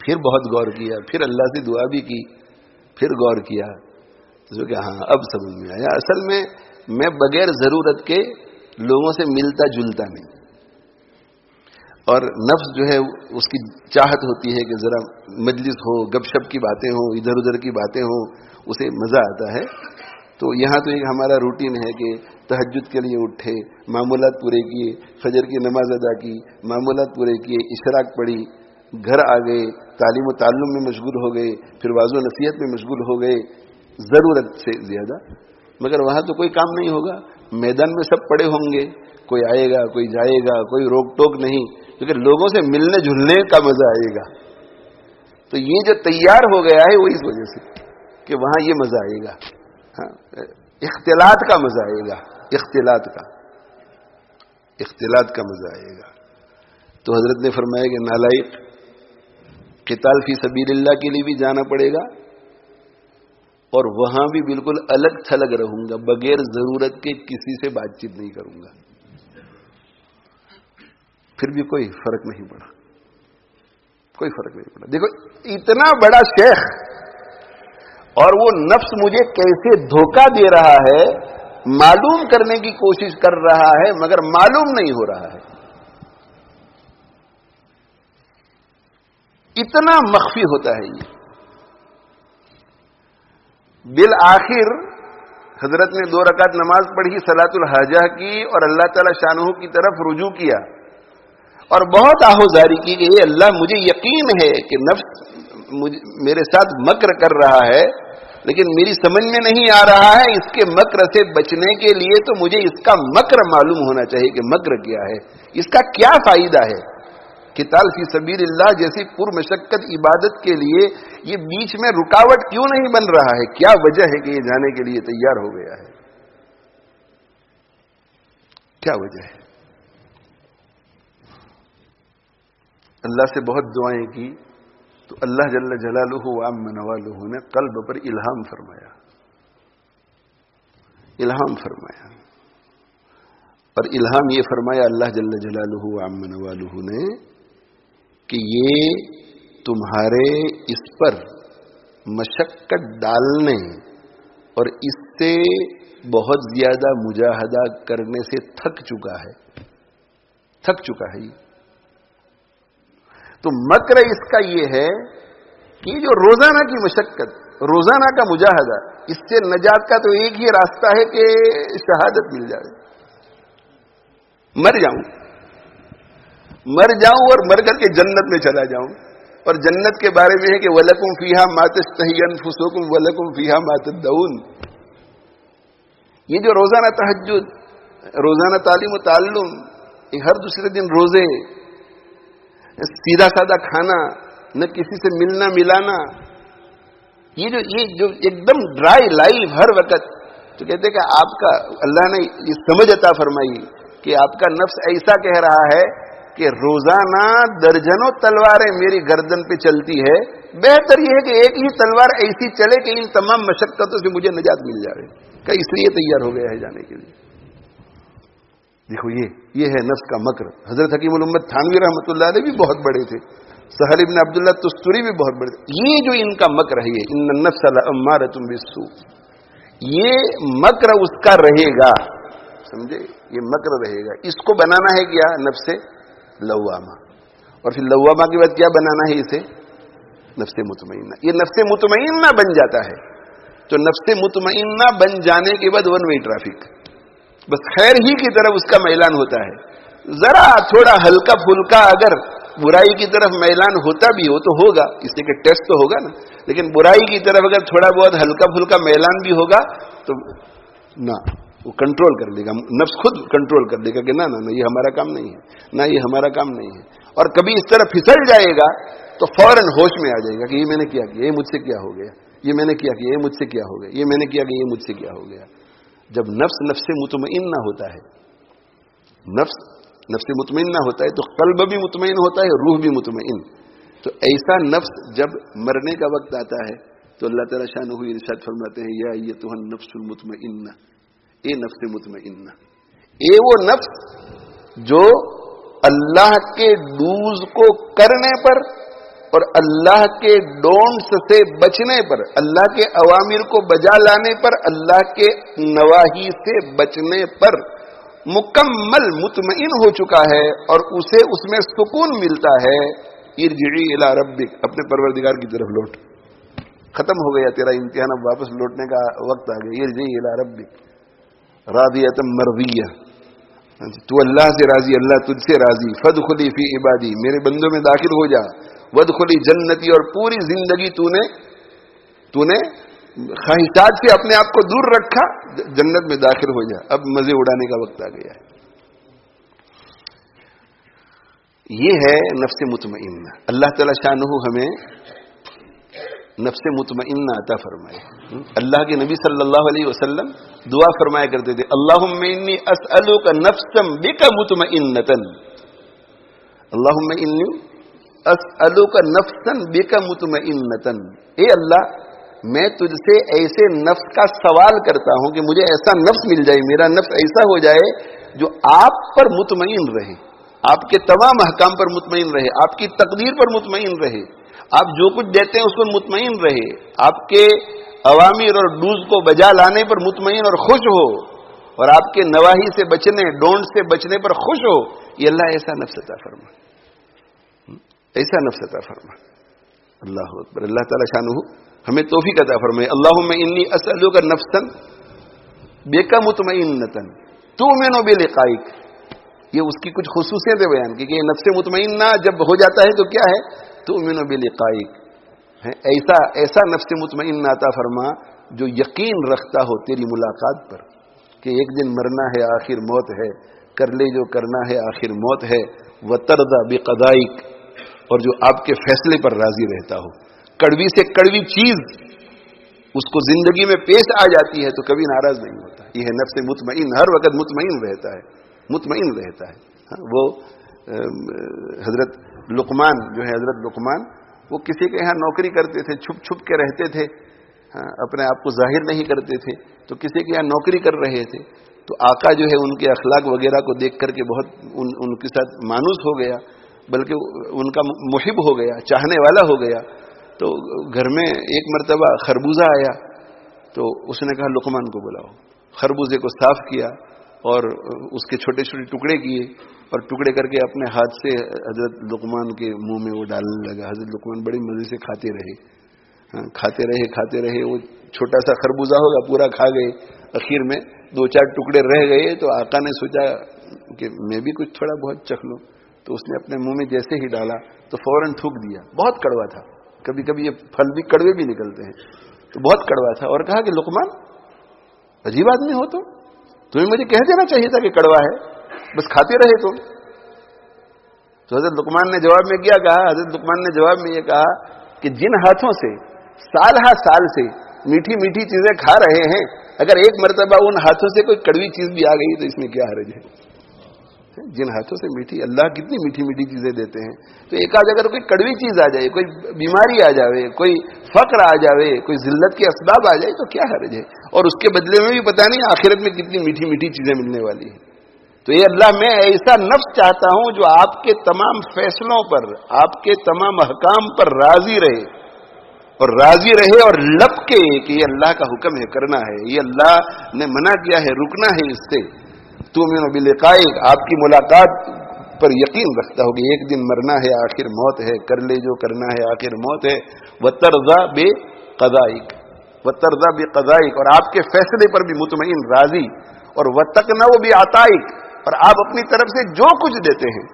پھر بہت غور کیا، پھر اللہ سے دعا بھی کی، پھر غور کیا جو کہ ہاں اب سمجھ میں آیا اصل میں بغیر ضرورت کے لوگوں سے ملتا جلتا نہیں. اور نفس جو ہے اس کی چاہت ہوتی ہے کہ ذرا مجلس ہو، گپ شپ کی باتیں ہوں، ادھر ادھر کی باتیں ہوں، اسے مزہ آتا ہے. تو یہاں تو ایک ہمارا روٹین ہے کہ تہجد کے لیے اٹھے، معمولات پورے کیے، فجر کی نماز ادا کی، معمولات پورے کیے، اشراق پڑھی، گھر آ گئے، تعلیم و تعلم میں مشغول ہو گئے، پھر واعظ و نصیحت میں مشغول ہو گئے ضرورت سے زیادہ. مگر وہاں تو کوئی کام نہیں ہوگا، میدان میں سب پڑے ہوں گے، کوئی آئے گا کوئی جائے گا، کوئی روک ٹوک نہیں، کیونکہ لوگوں سے ملنے جلنے کا مزہ آئے گا. تو یہ جو تیار ہو گیا ہے وہ اس وجہ سے کہ وہاں یہ مزہ آئے گا. ہاں، اختلاط کا مزہ آئے گا، اختلاط کا مزہ آئے گا. تو حضرت نے فرمایا کہ نالائق، قتال فی سبیل اللہ کے لیے بھی جانا پڑے گا اور وہاں بھی بالکل الگ تھلگ رہوں گا، بغیر ضرورت کے کسی سے بات چیت نہیں کروں گا. پھر بھی کوئی فرق نہیں پڑا، دیکھو اتنا بڑا شیخ اور وہ نفس مجھے کیسے دھوکہ دے رہا ہے، معلوم کرنے کی کوشش کر رہا ہے مگر معلوم نہیں ہو رہا ہے. اتنا مخفی ہوتا ہے یہ. بالآخر حضرت نے 2 رکعت نماز پڑھی، صلاۃ الحاجہ کی اور اللہ تعالی شانہ کی طرف رجوع کیا اور بہت آہوزاری کی کہ اے اللہ مجھے یقین ہے کہ نفس میرے ساتھ مکر کر رہا ہے، لیکن میری سمجھ میں نہیں آ رہا ہے اس کے مکر سے بچنے کے لیے تو مجھے اس کا مکر معلوم ہونا چاہیے کہ مکر کیا ہے، اس کا کیا فائدہ ہے. قتال فی سبیل اللہ جیسی پرمشقت عبادت کے لیے یہ بیچ میں رکاوٹ کیوں نہیں بن رہا ہے؟ کیا وجہ ہے کہ یہ جانے کے لیے تیار ہو گیا ہے؟ کیا وجہ ہے؟ اللہ سے بہت دعائیں کی تو اللہ جل جلالہ و عم نوالہ نے قلب پر الہام فرمایا اور الہام یہ فرمایا اللہ جل جلالہ و عم نوالہ نے کہ یہ تمہارے اس پر مشقت ڈالنے اور اس سے بہت زیادہ مجاہدہ کرنے سے تھک چکا ہے یہ. تو مکر اس کا یہ ہے کہ جو روزانہ کی مشقت روزانہ کا مجاہدہ، اس سے نجات کا تو ایک ہی راستہ ہے کہ شہادت مل جائے، مر جاؤں اور مر کر کے جنت میں چلا جاؤں. اور جنت کے بارے میں ہے کہ وَلَكُمْ فِيهَا مَا تَشْتَهِي أَنفُسُكُمْ وَلَكُمْ فِيهَا مَا تَدَّعُونَ. یہ جو روزانہ تہجد، روزانہ تعلیم و تعلم، یہ ہر دوسرے دن روزے، سیدھا سادہ کھانا، نہ کسی سے ملنا ملانا، یہ جو ایک دم ڈرائی لائف ہر وقت، تو کہتے ہیں کہ آپ کا اللہ نے یہ سمجھ عطا فرمائی کہ آپ کا نفس ایسا کہہ رہا ہے کہ روزانہ درجنوں تلواریں میری گردن پہ چلتی ہے، بہتر یہ ہے کہ ایک ہی تلوار ایسی چلے کہ ان تمام مشقتوں سے مجھے نجات مل جائے، کہ اس لیے تیار ہو گیا ہے جانے کے لیے. دیکھو یہ ہے نفس کا مکر. حضرت حکیم الامت تھانوی رحمۃ اللہ علیہ بھی بہت بڑے تھے، سہل ابن عبداللہ تستوری بھی بہت بڑے تھے. یہ جو ان کا مکر ہے، ان النفس لامارۃ بالسوء، یہ مکر اس کا رہے گا، سمجھے، یہ مکر رہے گا. اس کو بنانا ہے کیا؟ نفس لوامہ. اور پھر لوامہ کے بعد کیا بنانا ہے اسے؟ نفس مطمئنہ. یہ نفس مطمئنہ بن جاتا ہے تو نفس مطمئنہ بن جانے کے بعد ون وے ٹریفک، بس خیر ہی کی طرف اس کا میلان ہوتا ہے. ذرا تھوڑا ہلکا پھلکا اگر برائی کی طرف میلان ہوتا بھی ہو تو ہوگا، اس لیے کہ ٹیسٹ تو ہوگا نا، لیکن برائی کی طرف اگر تھوڑا بہت ہلکا پھلکا میلان بھی ہوگا تو نہ، وہ کنٹرول کر لے گا، نفس خود کنٹرول کر لے گا کہ نہ یہ ہمارا کام نہیں ہے، نہ یہ ہمارا کام نہیں ہے. اور کبھی اس طرح پھسل جائے گا تو فوراً ہوش میں آ جائے گا کہ یہ میں نے کیا یہ مجھ سے کیا ہو گیا، یہ میں نے کیا یہ مجھ سے کیا ہو گیا، یہ میں نے کیا کہ یہ مجھ سے کیا ہو گیا. جب نفس مطمئنہ ہوتا ہے، نفس مطمئنہ ہوتا ہے تو قلب بھی مطمئن ہوتا ہے، روح بھی مطمئن. تو ایسا نفس جب مرنے کا وقت آتا ہے تو اللہ تعالیٰ شانہ ارشاد فرماتے ہیں، یا ایتھا النفس المطمئنہ، اے نفس مطمئنہ، اے وہ نفس جو اللہ کے ڈوز کو کرنے پر اور اللہ کے ڈونٹس سے بچنے پر، اللہ کے اوامر کو بجا لانے پر، اللہ کے نواہی سے بچنے پر مکمل مطمئن ہو چکا ہے اور اسے اس میں سکون ملتا ہے. ارجعی الی ربک، اپنے پروردگار کی طرف لوٹ، ختم ہو گیا تیرا امتحان، اب واپس لوٹنے کا وقت آ گیا. ارجعی الی ربک راضیۃ مرضیہ، تو اللہ سے راضی، اللہ تجھ سے راضی. فادخلی فی عبادی، میرے بندوں میں داخل ہو جا. وادخلی جنتی، اور پوری زندگی تو نے خواہشات سے اپنے آپ کو دور رکھا، جنت میں داخل ہو جا، اب مزے اڑانے کا وقت آ گیا ہے. یہ ہے نفس مطمئنہ. اللہ تعالی شانہ ہمیں نفس مطمئنہ عطا فرمائے. اللہ کے نبی صلی اللہ علیہ وسلم دعا فرمایا کرتے تھے، اللہم انی اسألک نفسا بک مطمئنۃ، اللہم انی اسألک نفسا بک مطمئنۃ، اے اللہ میں تجھ سے ایسے نفس کا سوال کرتا ہوں کہ مجھے ایسا نفس مل جائے، میرا نفس ایسا ہو جائے جو آپ پر مطمئن رہے، آپ کے تمام احکام پر مطمئن رہے، آپ کی تقدیر پر مطمئن رہے، آپ جو کچھ دیتے ہیں اس پر مطمئن رہے، آپ کے اوامر اور ڈوز کو بجا لانے پر مطمئن اور خوش ہو، اور آپ کے نواہی سے بچنے، ڈونٹ سے بچنے پر خوش ہو. یہ اللہ ایسا نفس عطا فرما، ایسا نفس عطا فرما. اللہ اکبر. اللہ تعالی شانہ ہمیں توفیق عطا فرمائے. اللہم انی اسألک نفسا بک مطمئنۃ تؤمن بلقائک. یہ اس کی کچھ خصوصیتیں بیان کی کہ یہ نفس مطمئنہ جب ہو جاتا ہے تو کیا ہے؟ تؤمن بلقائک. ایسا نفس مطمئنہ عطا فرما جو یقین رکھتا ہو تیری ملاقات پر کہ ایک دن مرنا ہے، آخر موت ہے، کر لے جو کرنا ہے، آخر موت ہے. وترضى بقضائک، اور جو آپ کے فیصلے پر راضی رہتا ہو. کڑوی سے کڑوی چیز اس کو زندگی میں پیش آ جاتی ہے تو کبھی ناراض نہیں ہوتا. یہ ہے نفس مطمئن، ہر وقت مطمئن رہتا ہے، مطمئن رہتا ہے. وہ حضرت لقمان جو ہے، حضرت لقمان وہ کسی کے یہاں نوکری کرتے تھے، چھپ چھپ کے رہتے تھے، اپنے آپ کو ظاہر نہیں کرتے تھے. تو کسی کے یہاں نوکری کر رہے تھے تو آقا جو ہے ان کے اخلاق وغیرہ کو دیکھ کر کے بہت ان کے ساتھ مانوس ہو گیا، بلکہ ان کا محب ہو گیا، چاہنے والا ہو گیا. تو گھر میں ایک مرتبہ خربوزہ آیا تو اس نے کہا لقمان کو بلاؤ. خربوزے کو صاف کیا اور اس کے چھوٹے چھوٹے ٹکڑے کیے اور ٹکڑے کر کے اپنے ہاتھ سے حضرت لقمان کے منہ میں وہ ڈالنے لگا. حضرت لقمان بڑی مزے سے کھاتے رہے. کھاتے رہے, وہ چھوٹا سا خربوزہ ہوگا پورا کھا گئے, اخیر میں 2-4 ٹکڑے رہ گئے تو آقا نے سوچا کہ میں بھی کچھ تھوڑا بہت چکھ لوں, تو اس نے اپنے منہ میں جیسے ہی ڈالا تو فوراً تھوک دیا. بہت کڑوا تھا, کبھی کبھی یہ پھل بھی کڑوے بھی نکلتے ہیں, تو بہت کڑوا تھا, اور کہا کہ لقمان عجیب آدمی ہو تمہیں مجھے کہہ دینا چاہیے تھا کہ کڑوا ہے, بس کھاتے رہے تم. تو حضرت لقمان نے جواب میں کیا کہا؟ حضرت لقمان نے جواب میں یہ کہا کہ جن ہاتھوں سے سال ہا سال سے میٹھی میٹھی چیزیں کھا رہے ہیں, اگر ایک مرتبہ ان ہاتھوں سے کوئی کڑوی چیز بھی آ گئی تو اس میں کیا حرج ہے؟ جن ہاتھوں سے میٹھی, اللہ کتنی میٹھی میٹھی چیزیں دیتے ہیں, تو ایک آدھ اگر کوئی کڑوی چیز آ جائے, کوئی بیماری آ جائے, کوئی فقر آ جائے, کوئی ذلت کے اسباب آ جائے تو کیا حرج ہے؟ اور اس کے بدلے میں بھی پتہ نہیں آخرت میں کتنی میٹھی میٹھی چیزیں ملنے والی ہیں. تو یہ اللہ میں ایسا نفس چاہتا ہوں جو آپ کے تمام فیصلوں پر, آپ کے تمام احکام پر راضی رہے, اور لپ کے کہ یہ اللہ کا حکم ہے, کرنا ہے, یہ اللہ نے منع کیا ہے, رکنا ہے اس سے. تؤمن بلقائه, آپ کی ملاقات پر یقین رکھتا ہو کہ ایک دن مرنا ہے, آخر موت ہے, کر لے جو کرنا ہے, آخر موت ہے. وترضى بقضائک, اور آپ کے فیصلے پر بھی مطمئن راضی, اور وتقنع بعطائک, اور آپ اپنی طرف سے جو کچھ دیتے ہیں,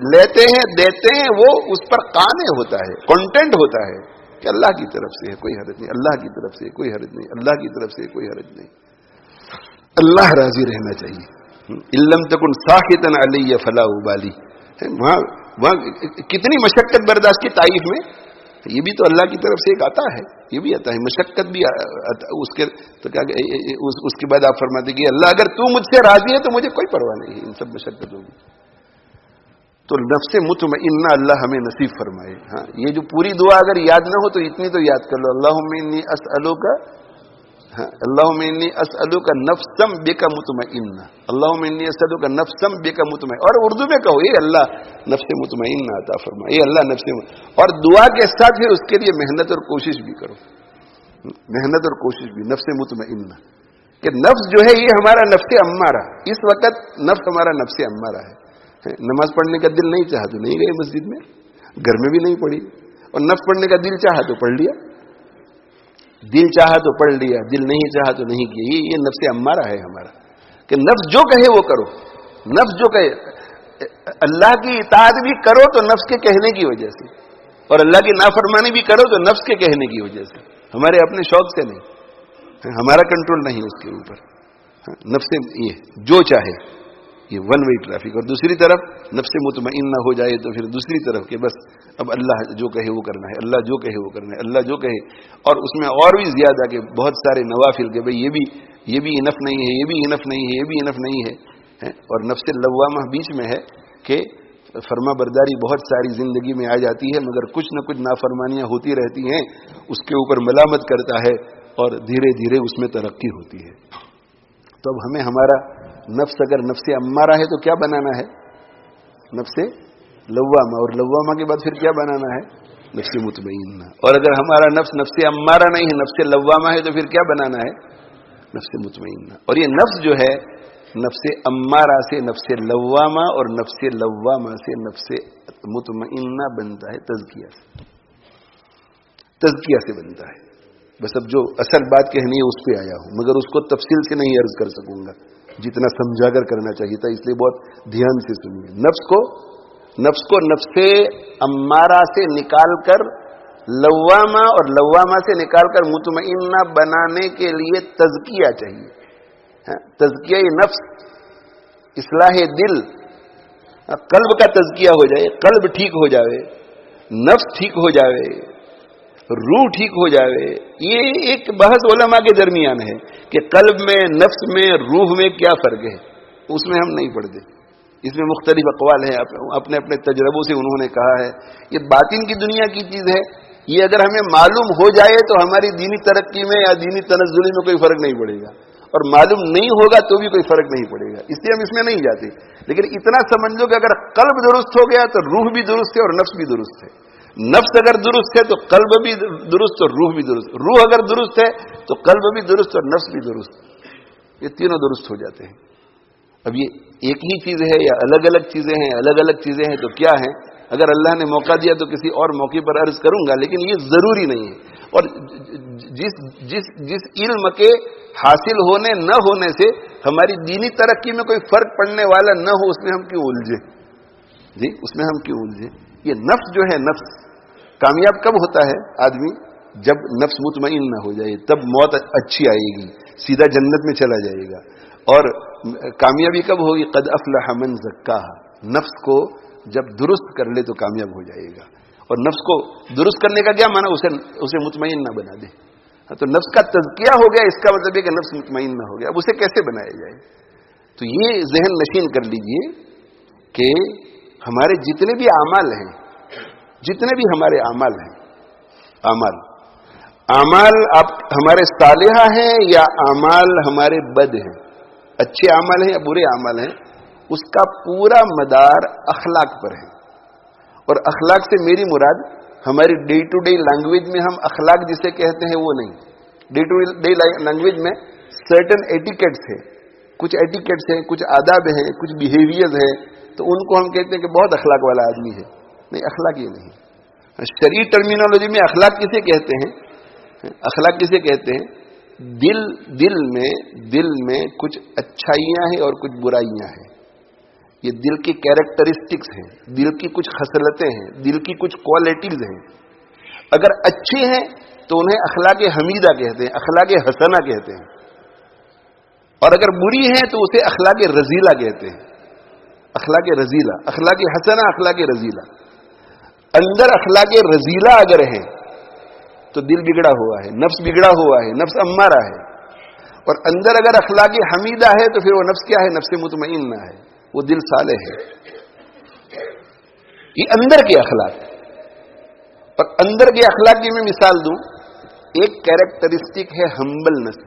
لیتے ہیں, دیتے ہیں, وہ اس پر قانع ہوتا ہے, کانٹینٹ ہوتا ہے کہ اللہ کی طرف سے ہے, کوئی حرج نہیں, اللہ کی طرف سے کوئی حرج نہیں, اللہ کی طرف سے کوئی حرج نہیں. اللہ راضی رہنا چاہیے. ان لم تکن ساخطا علی فلا ابالی, وہاں کتنی مشقت برداشت کی تعریف میں, یہ بھی تو اللہ کی طرف سے ایک آتا ہے, یہ بھی آتا ہے, مشقت بھی اس کے, تو کیا اس کے بعد آپ فرماتے کہ اللہ اگر تو مجھ سے راضی ہے تو مجھے کوئی پرواہ نہیں ہے ان سب مشقتوں کی. تو نفس مطمئنہ اللہ ہمیں نصیب فرمائے. ہاں, یہ جو پوری دعا اگر یاد نہ ہو تو اتنی تو یاد کر لو, اللہم انی اسألوک, اللہم انی اسألوک نفسا بک مطمئنہ, اللہم انی اسألوک نفسا بک مطمئنہ. اور اردو میں کہو, اے اللہ نفس مطمئنہ عطا فرما, اے اللہ نفس, اور دعا کے ساتھ پھر اس کے لیے محنت اور کوشش بھی کرو, محنت اور کوشش بھی. نفس مطمئنہ کہ نفس جو ہے یہ ہمارا نفس امارہ, اس وقت نفس ہمارا نفس امارہ ہے. نماز پڑھنے کا دل نہیں چاہا تو نہیں گئے مسجد میں, گھر میں بھی نہیں پڑھی, اور نفس پڑھنے کا دل چاہا تو پڑھ لیا, دل چاہا تو پڑھ لیا, دل نہیں چاہا تو نہیں کیا. یہ نفس امارہ ہے ہمارا, کہ نفس جو کہے وہ کرو, نفس جو کہے. اللہ کی اطاعت بھی کرو تو نفس کے کہنے کی وجہ سے, اور اللہ کی نافرمانی بھی کرو تو نفس کے کہنے کی وجہ سے, ہمارے اپنے شوق سے نہیں, ہمارا کنٹرول نہیں اس کے اوپر. نفس یہ جو چاہے, یہ ون وے ٹریفک. اور دوسری طرف نفس مطمئنہ ہو جائے تو پھر دوسری طرف کہ بس اب اللہ جو کہے وہ کرنا ہے, اللہ جو کہے وہ کرنا ہے, اللہ جو کہے. اور اس میں اور بھی زیادہ کہ بہت سارے نوافل کہ بھئی یہ بھی انف نہیں ہے, یہ بھی انف نہیں ہے, یہ بھی انف نہیں ہے. اور نفس لوامہ بیچ میں ہے کہ فرما برداری بہت ساری زندگی میں آ جاتی ہے, مگر کچھ نہ کچھ نافرمانیاں ہوتی رہتی ہیں, اس کے اوپر ملامت کرتا ہے, اور دھیرے دھیرے اس میں ترقی ہوتی ہے. تو اب ہمیں ہمارا نفس اگر نفس امارہ ہے تو کیا بنانا ہے؟ نفس لوامہ, اور لوامہ کے بعد پھر کیا بنانا ہے؟ نفس مطمئنہ. اور اگر ہمارا نفس نفس امارہ نہیں ہے, نفس لوامہ ہے, تو پھر کیا بنانا ہے؟ نفس مطمئنہ. اور یہ نفس جو ہے نفس امارہ سے نفس لوامہ, اور نفس لوامہ سے نفس مطمئنہ بنتا ہے تزکیہ سے, تزکیہ سے بنتا ہے. بس اب جو اصل بات کہنی ہے اس پہ آیا ہوں, مگر اس کو تفصیل سے نہیں عرض کر سکوں گا جتنا سمجھا کر کرنا چاہیے تھا, اس لیے بہت دھیان سے سنیے. نفس کو نفس امارہ سے نکال کر لوامہ, اور لوامہ سے نکال کر مطمئنہ بنانے کے لیے تزکیہ چاہیے. تزکیہ نفس, اصلاح دل, قلب کا تزکیہ ہو جائے, قلب ٹھیک ہو جائے, نفس ٹھیک ہو جائے, روح ٹھیک ہو جائے. یہ ایک بحث علماء کے درمیان ہے کہ قلب میں, نفس میں, روح میں کیا فرق ہے. اس میں ہم نہیں پڑھتے, اس میں مختلف اقوال ہیں, اپنے اپنے تجربوں سے انہوں نے کہا ہے. یہ باطن کی دنیا کی چیز ہے, یہ اگر ہمیں معلوم ہو جائے تو ہماری دینی ترقی میں یا دینی تنزلی میں کوئی فرق نہیں پڑے گا, اور معلوم نہیں ہوگا تو بھی کوئی فرق نہیں پڑے گا, اس لیے ہم اس میں نہیں جاتے. لیکن اتنا سمجھ لو کہ اگر قلب درست ہو گیا تو روح بھی درست ہے اور نفس بھی درست ہے. نفس اگر درست ہے تو قلب بھی درست اور روح بھی درست, روح اگر درست ہے تو قلب بھی درست اور نفس بھی درست, یہ تینوں درست ہو جاتے ہیں. اب یہ ایک ہی چیز ہے یا الگ الگ چیزیں ہیں؟ الگ الگ چیزیں ہیں تو کیا ہیں اگر اللہ نے موقع دیا تو کسی اور موقع پر عرض کروں گا، لیکن یہ ضروری نہیں ہے. اور جس علم کے حاصل ہونے نہ ہونے سے ہماری دینی ترقی میں کوئی فرق پڑنے والا نہ ہو، اس میں ہم کیوں الجھے؟ جی اس میں ہم کیوں الجھے؟ یہ نفس جو ہے، نفس کامیاب کب ہوتا ہے آدمی؟ جب نفس مطمئن نہ ہو جائے، تب موت اچھی آئے گی، سیدھا جنت میں چلا جائے گا. اور کامیابی کب ہوگی؟ قد افلح من زکاہا. نفس کو جب درست کر لے تو کامیاب ہو جائے گا. اور نفس کو درست کرنے کا کیا معنی؟ اسے مطمئن نہ بنا دے. تو نفس کا تزکیہ ہو گیا، اس کا مطلب ہے کہ نفس مطمئن نہ ہو گیا. اب اسے کیسے بنایا جائے؟ تو یہ ذہن نشین کر لیجئے کہ ہمارے جتنے بھی اعمال ہیں، جتنے بھی ہمارے اعمال ہیں، اعمال آپ ہمارے صالحہ ہیں یا اعمال ہمارے بد ہیں، اچھے اعمال ہیں یا برے اعمال ہیں، اس کا پورا مدار اخلاق پر ہے. اور اخلاق سے میری مراد ہماری ڈے ٹو ڈے لینگویج میں ہم اخلاق جسے کہتے ہیں وہ نہیں. ڈے ٹو ڈے لینگویج میں سرٹن ایٹیکیٹس ہیں، کچھ ایٹیکیٹس ہیں، کچھ آداب ہیں، کچھ بیہیویئرز ہیں، تو ان کو ہم کہتے ہیں کہ بہت اخلاق والا آدمی ہے. نہیں، اخلاق یہ نہیں. شرعی ٹرمینالوجی میں اخلاق کسے کہتے ہیں؟ اخلاق کسے کہتے ہیں؟ دل میں کچھ اچھائیاں ہیں اور کچھ برائیاں ہیں. یہ دل کی کیریکٹرسٹکس ہیں، دل کی کچھ خصلتیں ہیں، دل کی کچھ کوالٹیز ہیں. اگر اچھی ہیں تو انہیں اخلاق حمیدہ کہتے ہیں، اخلاق حسنہ کہتے ہیں. اور اگر بری ہیں تو اسے اخلاق رذیلہ کہتے ہیں. اخلاق رذیلہ، اخلاق حسنہ، اخلاق رذیلہ. اندر اخلاق رذیلہ اگر ہے تو دل بگڑا ہوا ہے، نفس بگڑا ہوا ہے، نفس امارہ ہے. اور اندر اگر اخلاق حمیدہ ہے تو پھر وہ نفس کیا ہے؟ نفس مطمئنہ ہے، وہ دل صالح ہے. یہ اندر کے اخلاق. اور اندر کے اخلاق کی میں مثال دوں، ایک کیریکٹرسٹک ہے ہمبلنس.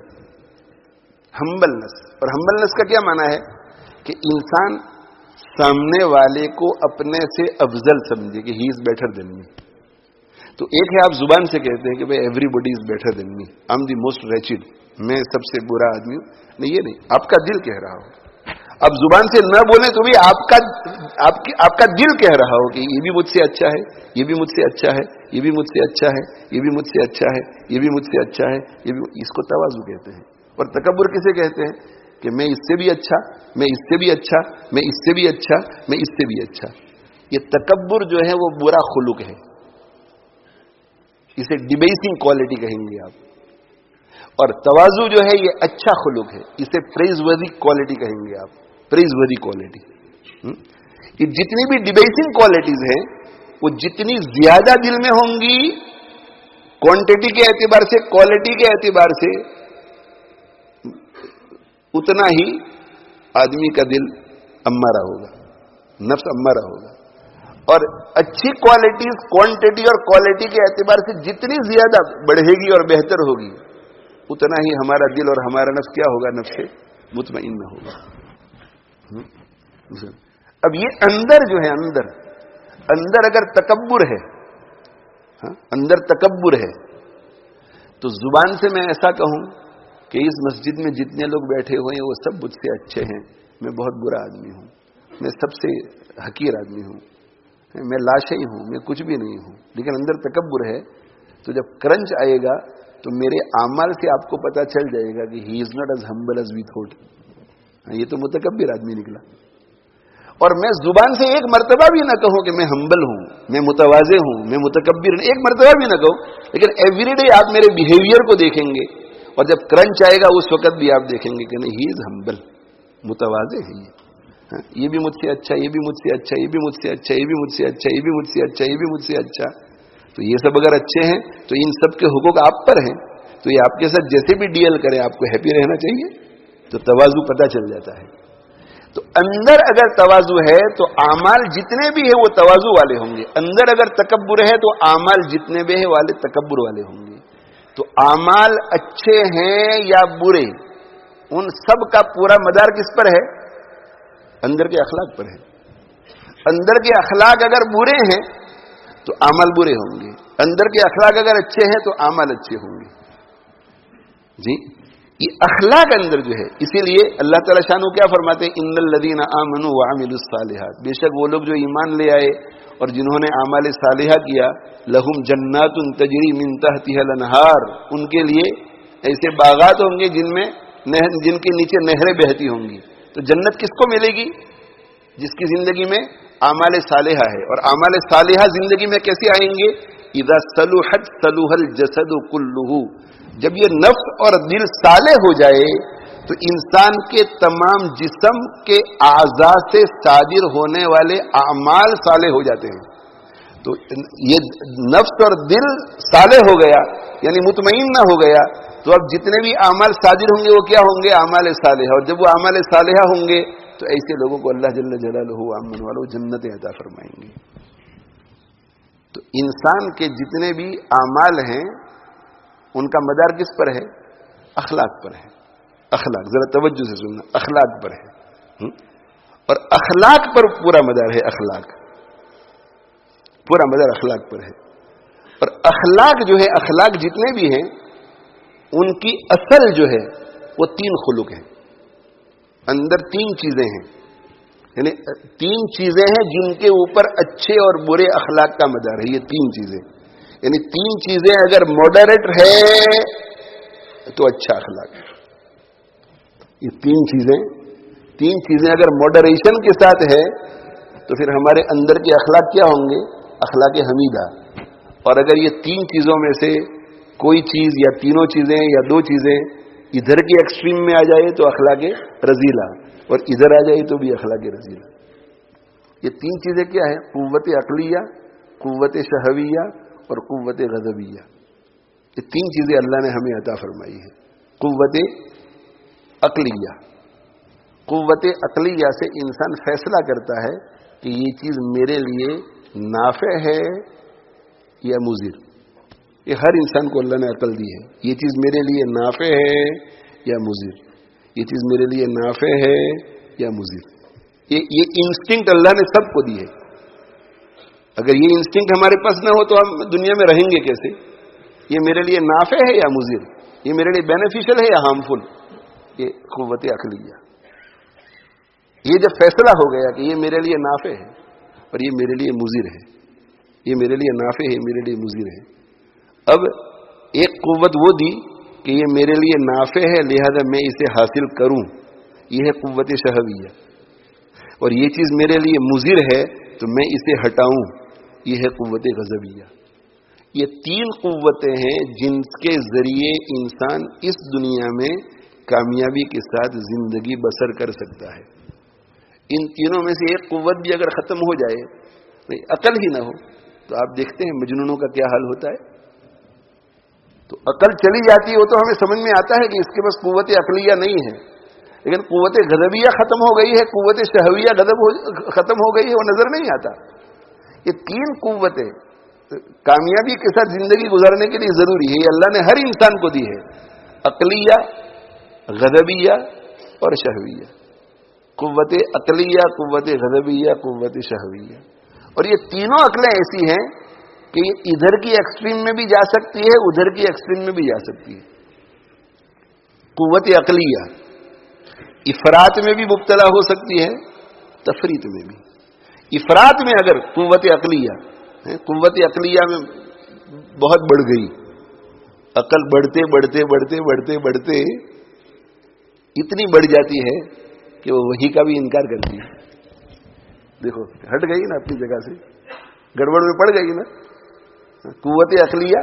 اور ہمبلنس کا کیا معنی ہے؟ کہ انسان سامنے والے کو اپنے سے افضل سمجھے کہ ہی از بیٹر دین می. تو ایک ہے آپ زبان سے کہتے ہیں کہ بھائی everybody is better than me, I am the most wretched, میں سب سے برا آدمی ہوں. نہیں، یہ نہیں، آپ کا دل کہہ رہا ہو. آپ زبان سے نہ بولیں تو بھی آپ کا دل کہہ رہا ہو کہ یہ بھی مجھ سے اچھا ہے، یہ بھی مجھ سے اچھا ہے، یہ بھی مجھ سے اچھا ہے، یہ بھی مجھ سے اچھا ہے، یہ بھی مجھ سے اچھا ہے، یہ بھی. اس کو تواضع کہتے ہیں. اور تکبر کسے کہتے ہیں؟ کہ میں اس سے بھی اچھا، میں اس سے بھی اچھا، میں اس سے بھی اچھا، میں اس سے بھی اچھا. یہ تکبر جو ہے وہ برا خلق ہے، اسے ڈیبیسنگ کوالٹی کہیں گے آپ. اور تواضع جو ہے یہ اچھا خلق ہے، اسے پریز وردی کوالٹی کہیں گے آپ، پریز وردی کوالٹی. یہ جتنی بھی ڈیبیسنگ کوالٹیز ہیں وہ جتنی زیادہ دل میں ہوں گی کوانٹٹی کے اعتبار سے، کوالٹی کے اعتبار سے، اتنا ہی آدمی کا دل امارہ ہوگا، نفس امارہ ہوگا. اور اچھی کوالٹیز کوانٹٹی اور کوالٹی کے اعتبار سے جتنی زیادہ بڑھے گی اور بہتر ہوگی، اتنا ہی ہمارا دل اور ہمارا نفس کیا ہوگا؟ نفس سے مطمئن نہ ہوگا. اب یہ اندر جو ہے، اندر اگر تکبر ہے، اندر تکبر ہے، تو زبان سے میں ایسا کہوں کہ اس مسجد میں جتنے لوگ بیٹھے ہوئے ہیں وہ سب مجھ سے اچھے ہیں، میں بہت برا آدمی ہوں، میں سب سے حقیر آدمی ہوں، میں لاشئی ہوں، میں کچھ بھی نہیں ہوں. لیکن اندر تکبر ہے تو جب کرنچ آئے گا تو میرے اعمال سے آپ کو پتا چل جائے گا کہ he is not as humble as we thought. یہ تو متکبر آدمی نکلا. اور میں زبان سے ایک مرتبہ بھی نہ کہوں کہ میں ہمبل ہوں، میں متواضع ہوں، میں متکبر ہوں، ایک مرتبہ بھی نہ کہوں، لیکن ایوری ڈے آپ میرے بیہیویئر کو دیکھیں گے. اور جب کرنچ آئے گا اس وقت بھی آپ دیکھیں گے کہ نہیں، ہی از ہمبل، متواضع ہے. یہ بھی مجھ سے اچھا، یہ بھی مجھ سے اچھا، یہ بھی مجھ سے اچھا، یہ بھی مجھ سے اچھا، یہ بھی مجھ سے اچھا، یہ بھی مجھ سے اچھا. تو یہ سب اگر اچھے ہیں تو ان سب کے حقوق آپ پر ہیں، تو یہ آپ کے ساتھ جیسے بھی ڈیل کریں آپ کو ہیپی رہنا چاہیے. تو تواضع پتہ چل جاتا ہے. تو اندر اگر تواضع ہے تو اعمال جتنے بھی ہیں وہ تواضع والے ہوں گے. اندر اگر تکبر ہے تو اعمال جتنے بھی ہیں والے تکبر والے ہوں گے. تو اعمال اچھے ہیں یا برے، ان سب کا پورا مدار کس پر ہے؟ اندر کے اخلاق پر ہے. اندر کے اخلاق اگر برے ہیں تو اعمال برے ہوں گے، اندر کے اخلاق اگر اچھے ہیں تو اعمال اچھے ہوں گے. جی یہ اخلاق اندر جو ہے، اسی لیے اللہ تعالیٰ شانو کیا فرماتے ہیں، ان الذین آمنوا وعملوا الصالحات، بے شک وہ لوگ جو ایمان لے آئے اور جنہوں نے اعمال صالحہ کیا، لہم جنات تجری من تحتها الانہار، ان کے لیے ایسے باغات ہوں گے جن کے نیچے نہریں بہتی ہوں گی. تو جنت کس کو ملے گی؟ جس کی زندگی میں اعمال صالحہ ہے. اور اعمال صالحہ زندگی میں کیسے آئیں گے؟ اذا صلحت صلح الجسد كله، جب یہ نفس اور دل صالح ہو جائے تو انسان کے تمام جسم کے اعضاء سے صادر ہونے والے اعمال صالح ہو جاتے ہیں. تو یہ نفس اور دل صالح ہو گیا یعنی مطمئن نہ ہو گیا، تو اب جتنے بھی اعمال صادر ہوں گے وہ کیا ہوں گے؟ اعمال صالحہ. اور جب وہ اعمال صالحہ ہوں گے تو ایسے لوگوں کو اللہ جل جلالہ امن والوں جنتیں عطا فرمائیں گے. تو انسان کے جتنے بھی اعمال ہیں ان کا مدار کس پر ہے؟ اخلاق پر ہے. اخلاق، ذرا توجہ سے سننا، اخلاق پر ہے. اور اخلاق پر پورا مدار ہے. اخلاق پورا مدار اخلاق پر ہے. اور اخلاق جو ہے، اخلاق جتنے بھی ہیں ان کی اصل جو ہے وہ 3 خلق ہیں. اندر 3 چیزیں ہیں، یعنی 3 چیزیں ہیں جن کے اوپر اچھے اور برے اخلاق کا مدار ہے. یہ 3 چیزیں، یعنی 3 چیزیں اگر ماڈریٹ ہے تو اچھا اخلاق ہے. یہ 3 چیزیں اگر ماڈریشن کے ساتھ ہے تو پھر ہمارے اندر کے اخلاق کیا ہوں گے؟ اخلاق حمیدہ. اور اگر یہ 3 چیزوں میں سے کوئی چیز یا تینوں چیزیں یا 2 چیزیں ادھر کی ایکسٹریم میں آ جائے تو اخلاق رذیلہ، اور ادھر آ جائے تو بھی اخلاق رذیلہ. یہ 3 چیزیں کیا ہیں؟ قوت عقلیہ، قوت شہویہ اور قوت غضبیہ. یہ 3 چیزیں اللہ نے ہمیں عطا فرمائی ہے. قوت عقلیہ، قوت عقلیہ سے انسان فیصلہ کرتا ہے کہ یہ چیز میرے لیے نافع ہے یا مضر. یہ ہر انسان کو اللہ نے عقل دی ہے. یہ چیز میرے لیے نافع ہے یا مضر، یہ چیز میرے لیے نافع ہے یا مضر. یہ انسٹنکٹ اللہ نے سب کو دی ہے. اگر یہ انسٹنکٹ ہمارے پاس نہ ہو تو ہم دنیا میں رہیں گے کیسے؟ یہ میرے لیے نافع ہے یا مضر، یہ میرے لیے بینیفیشل ہے یا ہارمفل. یہ قوت عقلیہ. یہ جب فیصلہ ہو گیا کہ یہ میرے لیے نافع ہے اور یہ میرے لیے مضر ہے، یہ میرے لیے نافع ہے، میرے لیے مضر ہے. اب ایک قوت وہ دی کہ یہ میرے لیے نافع ہے لہذا میں اسے حاصل کروں، یہ ہے قوت شہویہ. اور یہ چیز میرے لیے مضر ہے تو میں اسے ہٹاؤں، یہ ہے قوت غضبیہ. یہ 3 قوتیں ہیں جن کے ذریعے انسان اس دنیا میں کامیابی کے ساتھ زندگی بسر کر سکتا ہے. ان تینوں میں سے ایک قوت بھی اگر ختم ہو جائے، عقل ہی نہ ہو، تو آپ دیکھتے ہیں مجنونوں کا کیا حال ہوتا ہے. تو عقل چلی جاتی ہے، وہ تو ہمیں سمجھ میں آتا ہے کہ اس کے پاس قوت عقلیہ نہیں ہے، لیکن قوت غضبیہ ختم ہو گئی ہے، قوت شہویہ ختم ہو گئی ہے، وہ نظر نہیں آتا. یہ 3 قوتیں کامیابی کے ساتھ زندگی گزارنے کے لیے ضروری ہے. یہ اللہ نے ہر انسان کو دی ہے، عقلیہ، غضبیہ اور شہویہ. قوت عقلیہ، قوت غضبیہ، قوت شہویہ. اور یہ تینوں عقلیں ایسی ہیں کہ یہ ادھر کی ایکسٹریم میں بھی جا سکتی ہے، ادھر کی ایکسٹریم میں بھی جا سکتی ہے. قوت عقلیہ افراط میں بھی مبتلا ہو سکتی ہے، تفریط میں بھی. افراط میں اگر قوت عقلیہ میں بہت بڑھ گئی، عقل بڑھتے بڑھتے بڑھتے بڑھتے بڑھتے اتنی بڑھ جاتی ہے کہ وہ وحی کا بھی انکار کرتی ہے. دیکھو ہٹ گئی نا اپنی جگہ سے، گڑبڑ میں پڑ گئی نا. قوت عقلیہ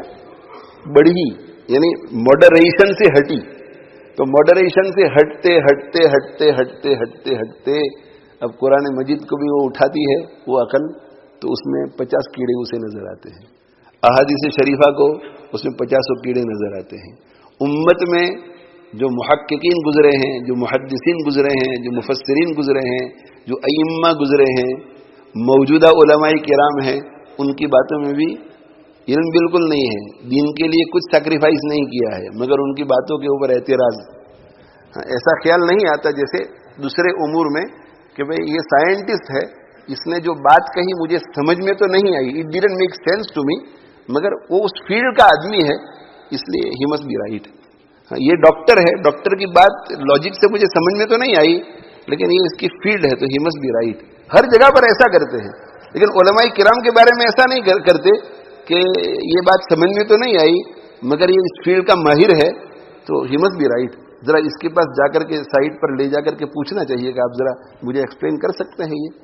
بڑھی یعنی ماڈریشن سے ہٹی، تو ماڈریشن سے ہٹتے ہٹتے ہٹتے ہٹتے ہٹتے ہٹتے اب قرآن مجید کو بھی وہ اٹھاتی ہے وہ عقل، تو اس میں 50 کیڑے اسے نظر آتے ہیں. احادیث شریفہ کو اس میں 50 کیڑے نظر آتے ہیں. امت میں جو محققین گزرے ہیں، جو محدثین گزرے ہیں، جو مفسرین گزرے ہیں، جو ائمہ گزرے ہیں، موجودہ علماء کرام ہیں، ان کی باتوں میں بھی علم بالکل نہیں ہے، دین کے لیے کچھ سیکریفائس نہیں کیا ہے، مگر ان کی باتوں کے اوپر اعتراض. ایسا خیال نہیں آتا جیسے دوسرے امور میں کہ بھئی یہ سائنٹسٹ ہے، اس نے جو بات کہی مجھے سمجھ میں تو نہیں آئی، it didn't make sense to me, مگر وہ اس فیلڈ کا آدمی ہے اس لیے ہی مسٹ بی رائٹ. یہ ڈاکٹر ہے, ڈاکٹر کی بات لاجک سے مجھے سمجھ میں تو نہیں آئی, لیکن یہ اس کی فیلڈ ہے تو ہی مسٹ بی رائٹ. ہر جگہ پر ایسا کرتے ہیں, لیکن علماء کرام کے بارے میں ایسا نہیں کرتے کہ یہ بات سمجھ میں تو نہیں آئی مگر یہ اس فیلڈ کا ماہر ہے تو ہی مسٹ بی رائٹ. ذرا اس کے پاس جا کر کے سائٹ پر لے جا کر کے پوچھنا چاہیے کہ آپ ذرا مجھے ایکسپلین کر سکتے ہیں, یہ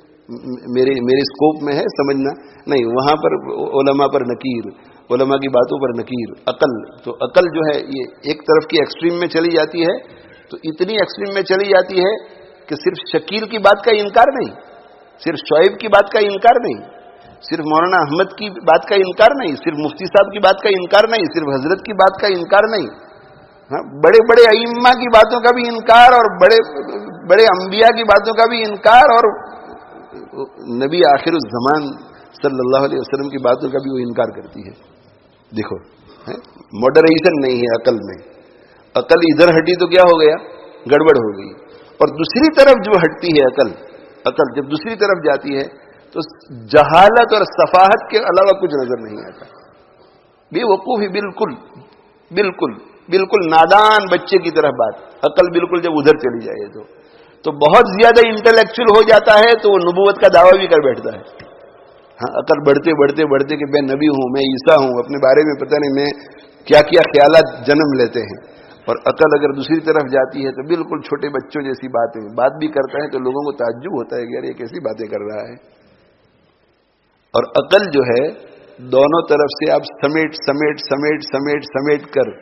میرے اسکوپ میں ہے سمجھنا. نہیں, وہاں پر علماء پر نکیر, علماء کی باتوں پر نکیر. عقل تو عقل جو ہے یہ ایک طرف کی ایکسٹریم میں چلی جاتی ہے, تو اتنی ایکسٹریم میں چلی جاتی ہے کہ صرف شکیل کی بات کا انکار نہیں, صرف شعیب کی بات کا انکار نہیں, صرف مولانا احمد کی بات کا انکار نہیں, صرف مفتی صاحب کی بات کا انکار نہیں, صرف حضرت کی بات کا انکار نہیں, بڑے بڑے ائمہ کی باتوں کا بھی انکار, اور بڑے بڑے انبیاء کی باتوں کا بھی انکار, اور نبی آخر الزمان صلی اللہ علیہ وسلم کی باتوں کا بھی وہ انکار کرتی ہے. دیکھو ماڈریشن نہیں ہے عقل میں. عقل ادھر ہٹی تو کیا ہو گیا, گڑبڑ ہو گئی. اور دوسری طرف جو ہٹتی ہے عقل جب دوسری طرف جاتی ہے تو جہالت اور سفاہت کے علاوہ کچھ نظر نہیں آتا. بے وقوفی, بالکل بالکل بالکل نادان بچے کی طرح بات. عقل بالکل جب ادھر چلی جائے تو بہت زیادہ انٹلیکچوئل ہو جاتا ہے تو وہ نبوت کا دعویٰ بھی کر بیٹھتا ہے. ہاں, عقل بڑھتے بڑھتے بڑھتے کہ میں نبی ہوں, میں عیسیٰ ہوں, اپنے بارے میں پتہ نہیں میں کیا کیا خیالات جنم لیتے ہیں. اور عقل اگر دوسری طرف جاتی ہے تو بالکل چھوٹے بچوں جیسی باتیں, بات بھی کرتا ہے تو لوگوں کو تعجب ہوتا ہے کہ یار یہ کیسی باتیں کر رہا ہے. اور عقل جو ہے دونوں طرف سے آپ سمیٹ سمیٹ سمیٹ سمیٹ سمیٹ کر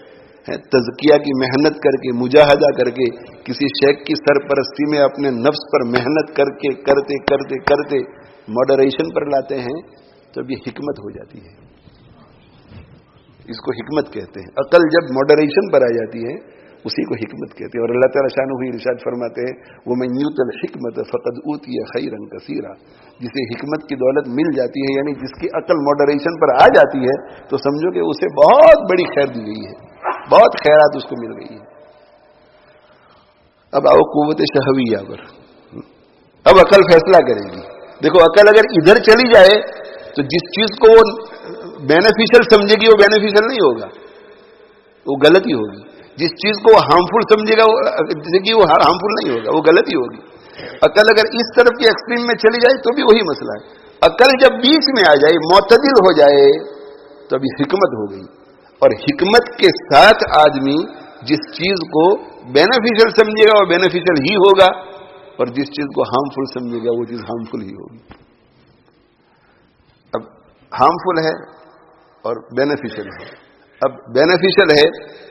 تزکیہ کی محنت کر کے, مجاہدہ کر کے, کسی شیخ کی سرپرستی میں اپنے نفس پر محنت کر کے کرتے کرتے کرتے ماڈریشن پر لاتے ہیں تو اب یہ حکمت ہو جاتی ہے. اس کو حکمت کہتے ہیں. عقل جب ماڈریشن پر آ جاتی ہے اسی کو حکمت کہتے ہیں. اور اللہ تعالیٰ شانہ ارشاد فرماتے ہیں وَمَن يُؤْتَ الْحِكْمَةَ فَقَدْ أُوتِيَ خَيْرًا كَثِيرًا. جسے حکمت کی دولت مل جاتی ہے, یعنی جس کی عقل ماڈریشن پر آ جاتی ہے, تو سمجھو کہ اسے بہت بڑی خیر دی گئی ہے, بہت خیرات اس کو مل گئی ہے. اب آؤ قوت شہویہ پر. اب عقل فیصلہ کرے گی. دیکھو عقل اگر ادھر چلی جائے تو جس چیز کو وہ بینیفیشل سمجھے گی وہ بینیفیشل نہیں ہوگا, وہ غلطی ہوگی. جس چیز کو وہ ہارمفل سمجھے گا وہ ہارمفل نہیں ہوگا, وہ غلطی ہوگی. عقل اگر اس طرف کی ایکسٹریم میں چلی جائے تو بھی وہی مسئلہ ہے. عقل جب بیچ میں آ جائے, معتدل ہو جائے, تو ابھی حکمت ہو گئی. اور حکمت کے ساتھ آدمی جس چیز کو بینیفیشل سمجھے گا وہ بینیفیشل ہی ہوگا, اور جس چیز کو ہارمفل سمجھے گا وہ چیز ہارمفل ہی ہوگی. اب ہارمفل ہے اور بینیفیشل ہے. اب بینیفیشل ہے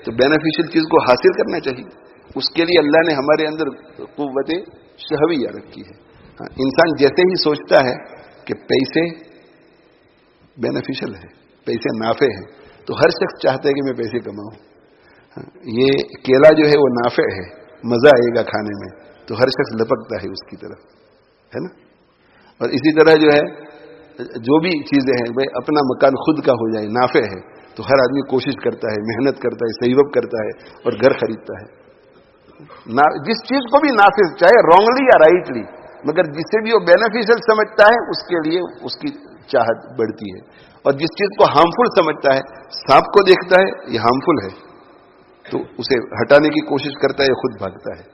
تو بینیفیشل چیز کو حاصل کرنا چاہیے. اس کے لیے اللہ نے ہمارے اندر قوت شہویہ رکھی ہے. انسان جیسے ہی سوچتا ہے کہ پیسے بینیفیشل ہے, پیسے نافع ہے, تو ہر شخص چاہتا ہے کہ میں پیسے کماؤں. یہ کیلا جو ہے وہ نافع ہے, مزہ آئے گا کھانے میں, تو ہر شخص لپکتا ہے اس کی طرف, ہے نا. اور اسی طرح جو ہے جو بھی چیزیں ہیں, بھائی اپنا مکان خود کا ہو جائے, نافع ہے, تو ہر آدمی کوشش کرتا ہے, محنت کرتا ہے, سیو اپ کرتا ہے اور گھر خریدتا ہے. جس چیز کو بھی نافع, چاہے رانگلی یا رائٹلی, مگر جسے بھی وہ بینیفیشل سمجھتا ہے اس کے لیے اس کی چاہت بڑھتی ہے. اور جس چیز کو ہارمفل سمجھتا ہے, سانپ کو دیکھتا ہے یہ ہارمفل ہے تو اسے ہٹانے کی کوشش کرتا ہے, یہ خود بھاگتا ہے.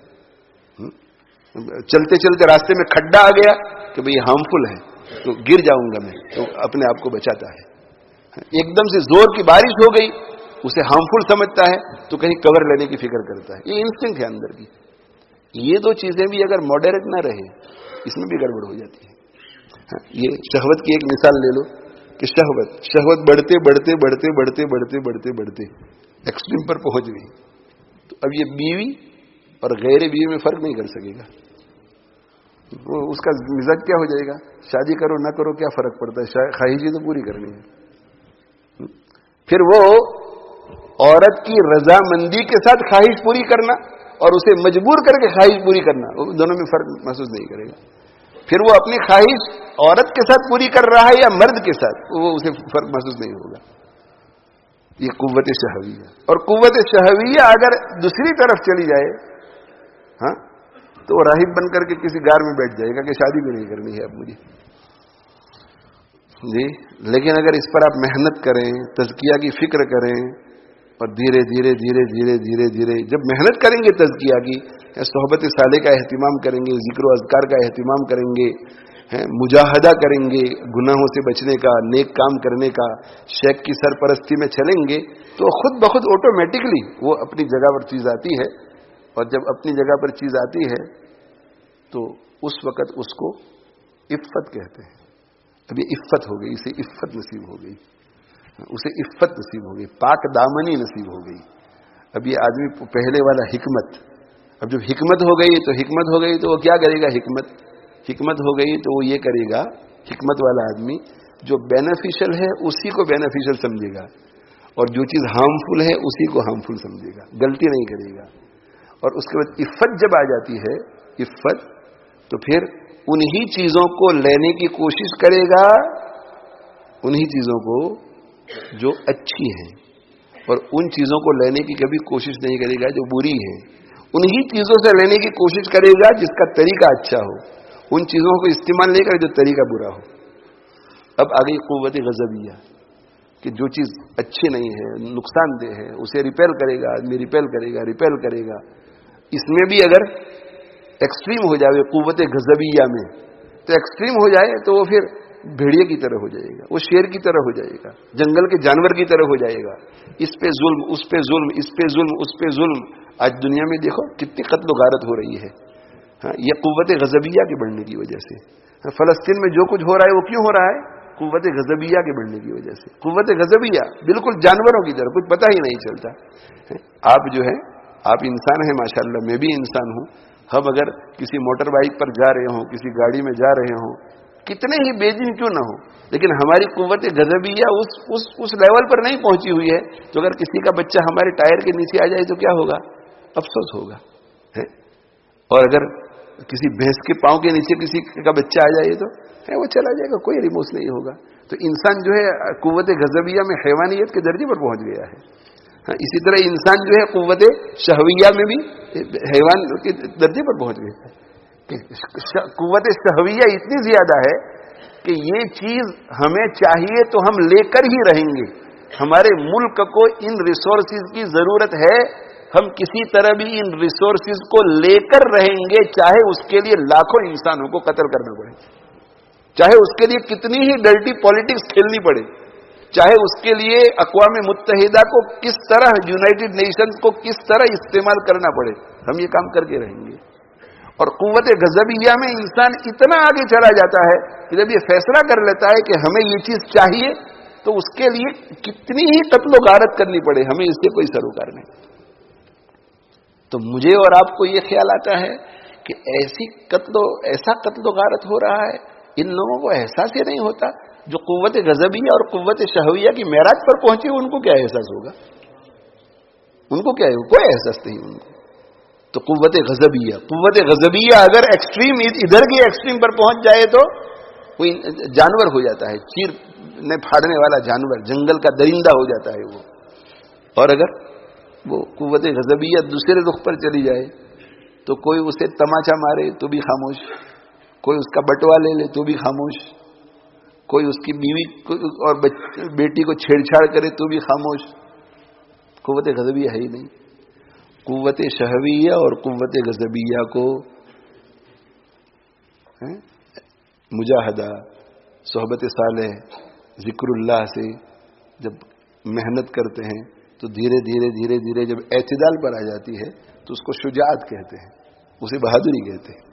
چلتے چلتے راستے میں کھڈا آ گیا کہ بھئی یہ ہارمفل ہے تو گر جاؤں گا میں, تو اپنے آپ کو بچاتا ہے. ایک دم سے زور کی بارش ہو گئی, اسے ہارمفل سمجھتا ہے تو کہیں کور لینے کی فکر کرتا ہے. یہ انسٹنکٹ ہے اندر کی. یہ دو چیزیں بھی اگر ماڈریٹ نہ رہے اس میں بھی گڑبڑ ہو جاتی ہے. یہ شہوت کی ایک مثال لے لو کہ شہوت بڑھتے بڑھتے بڑھتے بڑھتے بڑھتے بڑھتے بڑھتے ایکسٹریم پر پہنچ گئی, تو اب یہ بیوی اور غیر بیوی میں فرق نہیں کر سکے گا. وہ اس کا مزاج کیا ہو جائے گا, شادی کرو نہ کرو کیا فرق پڑتا ہے, خواہشیں تو پوری کرنی ہے. پھر وہ عورت کی رضامندی کے ساتھ خواہش پوری کرنا اور اسے مجبور کر کے خواہش پوری کرنا, دونوں میں فرق محسوس نہیں کرے گا. پھر وہ اپنی خواہش عورت کے ساتھ پوری کر رہا ہے یا مرد کے ساتھ, وہ اسے فرق محسوس نہیں ہوگا. یہ قوت شہویہ. اور قوت شہویہ اگر دوسری طرف چلی جائے ہاں تو وہ راہب بن کر کے کسی غار میں بیٹھ جائے گا کہ شادی بھی نہیں کرنی ہے اب مجھے جی. لیکن اگر اس پر آپ محنت کریں, تزکیہ کی فکر کریں, اور دھیرے دھیرے دھیرے دھیرے دھیرے دھیرے جب محنت کریں گے تزکیہ کی، صحبت صالح کا اہتمام کریں گے، ذکر و اذکار کا اہتمام کریں گے، مجاہدہ کریں گے گناہوں سے بچنے کا، نیک کام کرنے کا، شیخ کی سرپرستی میں چلیں گے، تو خود بخود آٹومیٹکلی وہ اپنی جگہ پر چیز آتی ہے. اور جب اپنی جگہ پر چیز آتی ہے تو اس وقت اس کو عفت کہتے ہیں. اب یہ عفت ہو گئی، اسے عفت نصیب ہو گئی، اسے عفت نصیب ہو گئی، پاک دامنی نصیب ہو گئی. اب یہ آدمی پہلے والا حکمت، اب جب حکمت ہو گئی تو حکمت ہو گئی تو وہ کیا کرے گا؟ حکمت ہو گئی تو وہ یہ کرے گا، حکمت والا آدمی جو بینیفیشل ہے اسی کو بینیفیشل سمجھے گا، اور جو چیز ہارمفل ہے اسی کو ہارمفل سمجھے گا، غلطی نہیں کرے گا. اور اس کے بعد عفت جب آ جاتی ہے، عفت، تو پھر انہی چیزوں کو لینے کی کوشش کرے گا، انہی چیزوں کو جو اچھی ہیں، اور ان چیزوں کو لینے کی کبھی کوشش نہیں کرے گا جو بری ہیں. انہی چیزوں سے لینے کی کوشش کرے گا جس کا طریقہ اچھا ہو، ان چیزوں کو استعمال نہیں کرے جو طریقہ برا ہو. اب آ گئی قوت غضبیہ کہ جو چیز اچھی نہیں ہے، نقصان دہ ہے، اسے ریپیل کرے گا آدمی، ریپیل کرے گا. اس میں بھی اگر ایکسٹریم ہو جائے قوت غضبیہ میں، تو ایکسٹریم ہو جائے تو وہ پھر بھیڑیے کی طرح ہو جائے گا، وہ شیر کی طرح ہو جائے گا، جنگل کے جانور کی طرح ہو جائے گا. اس پہ ظلم، اس پہ ظلم، اس پہ ظلم، اس پہ ظلم. آج دنیا میں دیکھو کتنی قتل و غارت ہو رہی ہے، یہ قوت غضبیہ کے بڑھنے کی وجہ سے. فلسطین میں جو کچھ ہو رہا ہے وہ کیوں ہو رہا ہے؟ قوت غضبیہ کے بڑھنے کی وجہ سے. قوت غضبیہ بالکل جانوروں کی طرح، کچھ پتہ ہی نہیں چلتا. آپ جو ہے، آپ انسان ہیں ماشاءاللہ، میں بھی انسان ہوں. ہم اگر کسی موٹر بائک پر جا رہے ہوں، کسی گاڑی میں جا رہے ہوں، کتنے ہی بے دین کیوں نہ ہو، لیکن ہماری قوت غضبیہ اس لیول پر نہیں پہنچی ہوئی ہے. تو اگر کسی کا بچہ ہمارے ٹائر کے نیچے آ جائے تو کیا ہوگا؟ افسوس ہوگا. اور اگر کسی بھینس کے پاؤں کے نیچے کسی کا بچہ آ جائے تو وہ چلا جائے گا، کوئی ریموس نہیں ہوگا. تو انسان جو ہے قوت غضبیہ میں حیوانیت کے درجے پر پہنچ گیا ہے. اسی طرح انسان جو ہے قوت شہویہ میں بھی حیوان کے درجے پر پہنچ گیا ہے. قوت شہویہ اتنی زیادہ ہے کہ یہ چیز ہمیں چاہیے تو ہم لے کر ہی رہیں گے. ہمارے ملک کو ان ریسورسز کی ضرورت ہے، ہم کسی طرح بھی ان ریسورسز کو لے کر رہیں گے، چاہے اس کے لیے لاکھوں انسانوں کو قتل کرنا پڑے، چاہے اس کے لیے کتنی ہی ڈرٹی پالیٹکس کھیلنی پڑے، چاہے اس کے لیے اقوام متحدہ کو کس طرح، یونائٹڈ نیشنز کو کس طرح استعمال کرنا پڑے، ہم یہ کام کر کے رہیں گے. اور قوت غضبیہ میں انسان اتنا آگے چلا جاتا ہے کہ جب یہ فیصلہ کر لیتا ہے کہ ہمیں یہ چیز چاہیے، تو اس کے لیے کتنی ہی قتل و غارت کرنی پڑے، ہمیں اس سے کوئی سروکار نہیں. تو مجھے اور آپ کو یہ خیال آتا ہے کہ ایسا قتل و غارت ہو رہا ہے، ان لوگوں کو احساس ہی نہیں ہوتا. جو قوت غضبیہ اور قوت شہویہ کی معراج پر پہنچے ان کو کیا احساس ہوگا؟ ان کو کیا ہے؟ کوئی احساس نہیں ان کو. تو قوت غضبیہ اگر ایکسٹریم ادھر کی ایکسٹریم پر پہنچ جائے تو کوئی جانور ہو جاتا ہے، چیرنے پھاڑنے والا جانور، جنگل کا درندہ ہو جاتا ہے وہ. اور اگر وہ قوت غضبیہ دوسرے رخ پر چلی جائے تو کوئی اسے تماچا مارے تو بھی خاموش، کوئی اس کا بٹوا لے لے تو بھی خاموش، کوئی اس کی بیوی اور بیٹی کو چھیڑ چھاڑ کرے تو بھی خاموش. قوت غضبیہ ہے ہی نہیں. قوت شہویہ اور قوت غضبیہ کو مجاہدہ، صحبت صالح، ذکر اللہ سے جب محنت کرتے ہیں تو دھیرے دھیرے دھیرے دھیرے جب اعتدال پر آ جاتی ہے تو اس کو شجاعت کہتے ہیں، اسے بہادری کہتے ہیں.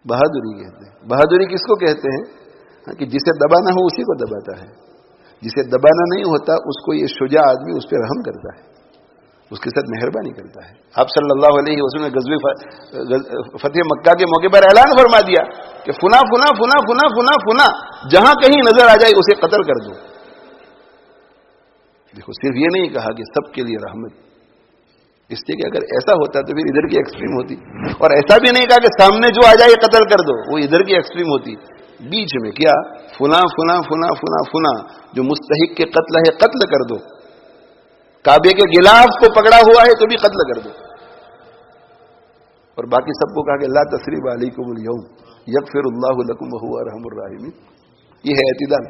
بہادری کہتے ہیں. بہادری کس کو کہتے ہیں؟ کہ جسے دبانا ہو اسی کو دباتا ہے، جسے دبانا نہیں ہوتا اس کو یہ شجاع آدمی اس پہ رحم کرتا ہے، اس کے ساتھ مہربانی کرتا ہے. آپ صلی اللہ علیہ وسلم نے غزوہ فتح مکہ کے موقع پر اعلان فرما دیا کہ فلاں فلاں فلاں فلاں فلاں فلاں جہاں کہیں نظر آ جائے اسے قتل کر دو. دیکھو صرف یہ نہیں کہا کہ سب کے لیے رحمت، اس لیے کہ اگر ایسا ہوتا تو پھر ادھر کی ایکسٹریم ہوتی، اور ایسا بھی نہیں کہا کہ سامنے جو آ جائے قتل کر دو، وہ ادھر کی ایکسٹریم ہوتی. بیچ میں کیا فلاں فلاں فلاں فلاں فلاں جو مستحق کے قتل ہے قتل کر دو، کعبے کے غلاف کو پکڑا ہوا ہے تو بھی قتل کر دو، اور باقی سب کو کہا کہ لا تثریب علیکم اليوم یغفر اللہ لکم وہو ارحم الراحمین. یہ ہے اعتدال.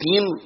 3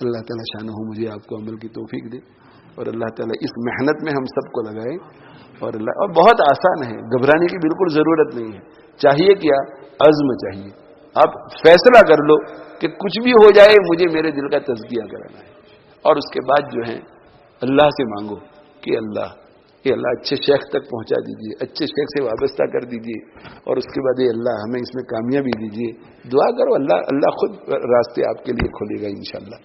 اللہ تعالیٰ شانہ مجھے آپ کو عمل کی توفیق دے، اور اللہ تعالیٰ اس محنت میں ہم سب کو لگائے، اور بہت آسان ہے، گھبرانے کی بالکل ضرورت نہیں ہے. چاہیے کیا؟ عزم چاہیے. آپ فیصلہ کر لو کہ کچھ بھی ہو جائے مجھے میرے دل کا تزکیہ کرانا ہے، اور اس کے بعد جو ہے اللہ سے مانگو کہ اللہ اچھے شیخ تک پہنچا دیجئے، اچھے شیخ سے وابستہ کر دیجئے، اور اس کے بعد اللہ ہمیں اس میں کامیابی دیجئے. دعا کرو، اللہ خود راستے آپ کے لیے کھولے گا انشاءاللہ.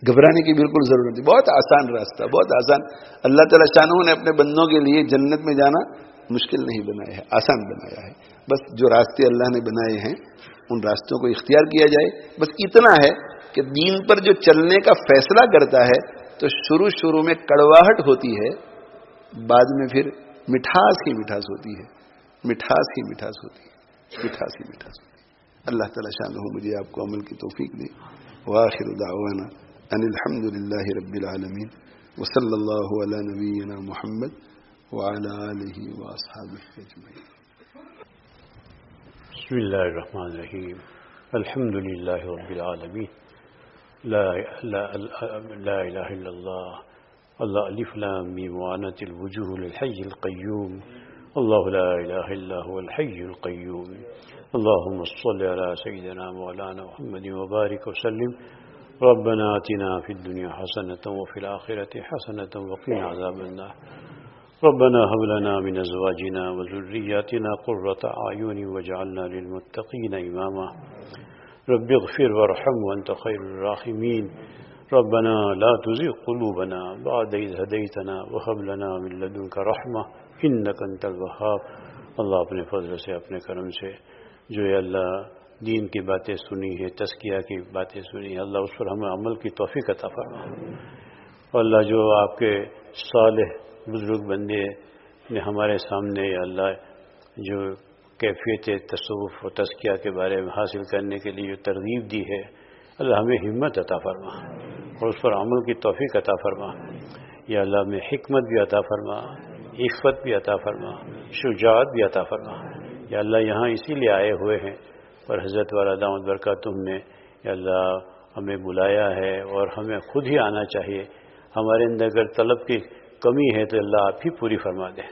گھبرانے کی بالکل ضرورت نہیں، بہت آسان راستہ، بہت آسان. اللہ تعالیٰ شانہ نے اپنے بندوں کے لیے جنت میں جانا مشکل نہیں بنایا ہے، آسان بنایا ہے. بس جو راستے اللہ نے بنائے ہیں ان راستوں کو اختیار کیا جائے. بس اتنا ہے کہ دین پر جو چلنے کا فیصلہ کرتا ہے تو شروع میں کڑواہٹ ہوتی ہے، بعد میں پھر مٹھاس ہی مٹھاس ہوتی ہے، مٹھاس ہی مٹھاس ہوتی ہے، مٹھاس ہی مٹھاس ہوتی ہے. اللہ تعالیٰ شانہ مجھے آپ کو عمل کی توفیق دے. وآخر دعوانا ان الحمد للہ رب العالمین وصلی اللہ علی نبینا محمد وعلی آلہ واصحابہ اجمعین. بسم اللہ الرحمن الرحیم. الحمد للہ رب العالمین. لا الہ الا اللہ. اللہ الف لام میم وعنت الوجوہ للحی القیوم. اللہ لا الہ الا هو الحی القیوم. اللهم صل على سيدنا مولانا محمد وبارك وسلم. ربنا آتنا في الدنيا حسنة وفي الآخرة حسنة وقنا عذاب النار. ربنا هب لنا من أزواجنا وذرياتنا قرة أعين واجعلنا للمتقين إماما. رب اغفر وارحم وأنت خير الراحمين. ربنا لا تزغ قلوبنا بعد إذ هديتنا وهب لنا من لدنك رحمة إنك أنت الوهاب. اللہ اپنے فضل سے، اپنے کرم سے جو اللہ دین کی باتیں سنی ہے، تزکیہ کی باتیں سنی ہے، اللہ اس پر ہمیں عمل کی توفیق عطا فرما. اور اللہ جو آپ کے صالح بزرگ بندے نے ہمارے سامنے اللہ جو کیفیت تصوف و تزکیہ کے بارے میں حاصل کرنے کے لیے جو ترغیب دی ہے، اللہ ہمیں ہمت عطا فرما اور اس پر عمل کی توفیق عطا فرما. یا اللہ ہمیں حکمت بھی عطا فرما، عفت بھی عطا فرما، شجاعت بھی عطا فرما. یا اللہ یہاں اسی لیے آئے ہوئے ہیں اور حضرت والا دامت برکاتہم نے یا اللہ ہمیں بلایا ہے اور ہمیں خود ہی آنا چاہیے. ہمارے اندر اگر طلب کی کمی ہے تو اللہ آپ ہی پوری فرما دیں،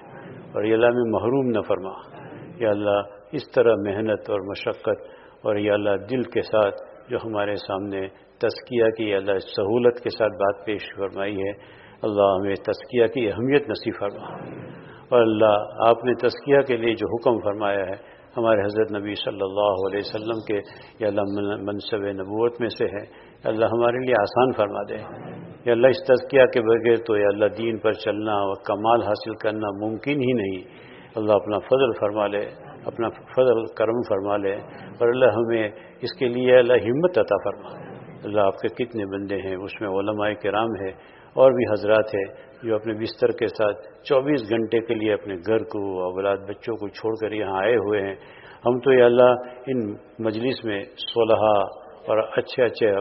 اور یا اللہ ہمیں محروم نہ فرما. یا اللہ اس طرح محنت اور مشقت اور یا اللہ دل کے ساتھ جو ہمارے سامنے تزکیہ کی یا اللہ سہولت کے ساتھ بات پیش فرمائی ہے، اللہ ہمیں تزکیہ کی اہمیت نصیب فرما. اور اللہ آپ نے تزکیہ کے لیے جو حکم فرمایا ہے ہمارے حضرت نبی صلی اللہ علیہ وسلم کے یا اللہ منصب نبوت میں سے ہے، اللہ ہمارے لیے آسان فرما دے. یا اللہ اس تزکیہ کے بغیر تو یا اللہ دین پر چلنا اور کمال حاصل کرنا ممکن ہی نہیں. اللہ اپنا فضل فرما لے، اپنا فضل کرم فرما لے، اور اللہ ہمیں اس کے لیے اللہ ہمت عطا فرما. اللہ آپ کے کتنے بندے ہیں، اس میں علماء کرام ہے اور بھی حضرات ہیں جو اپنے بستر کے ساتھ 24 گھنٹے کے لیے اپنے گھر کو، اولاد بچوں کو چھوڑ کر یہاں آئے ہوئے ہیں. ہم تو یا اللہ ان مجلس میں صلحاء اور اچھے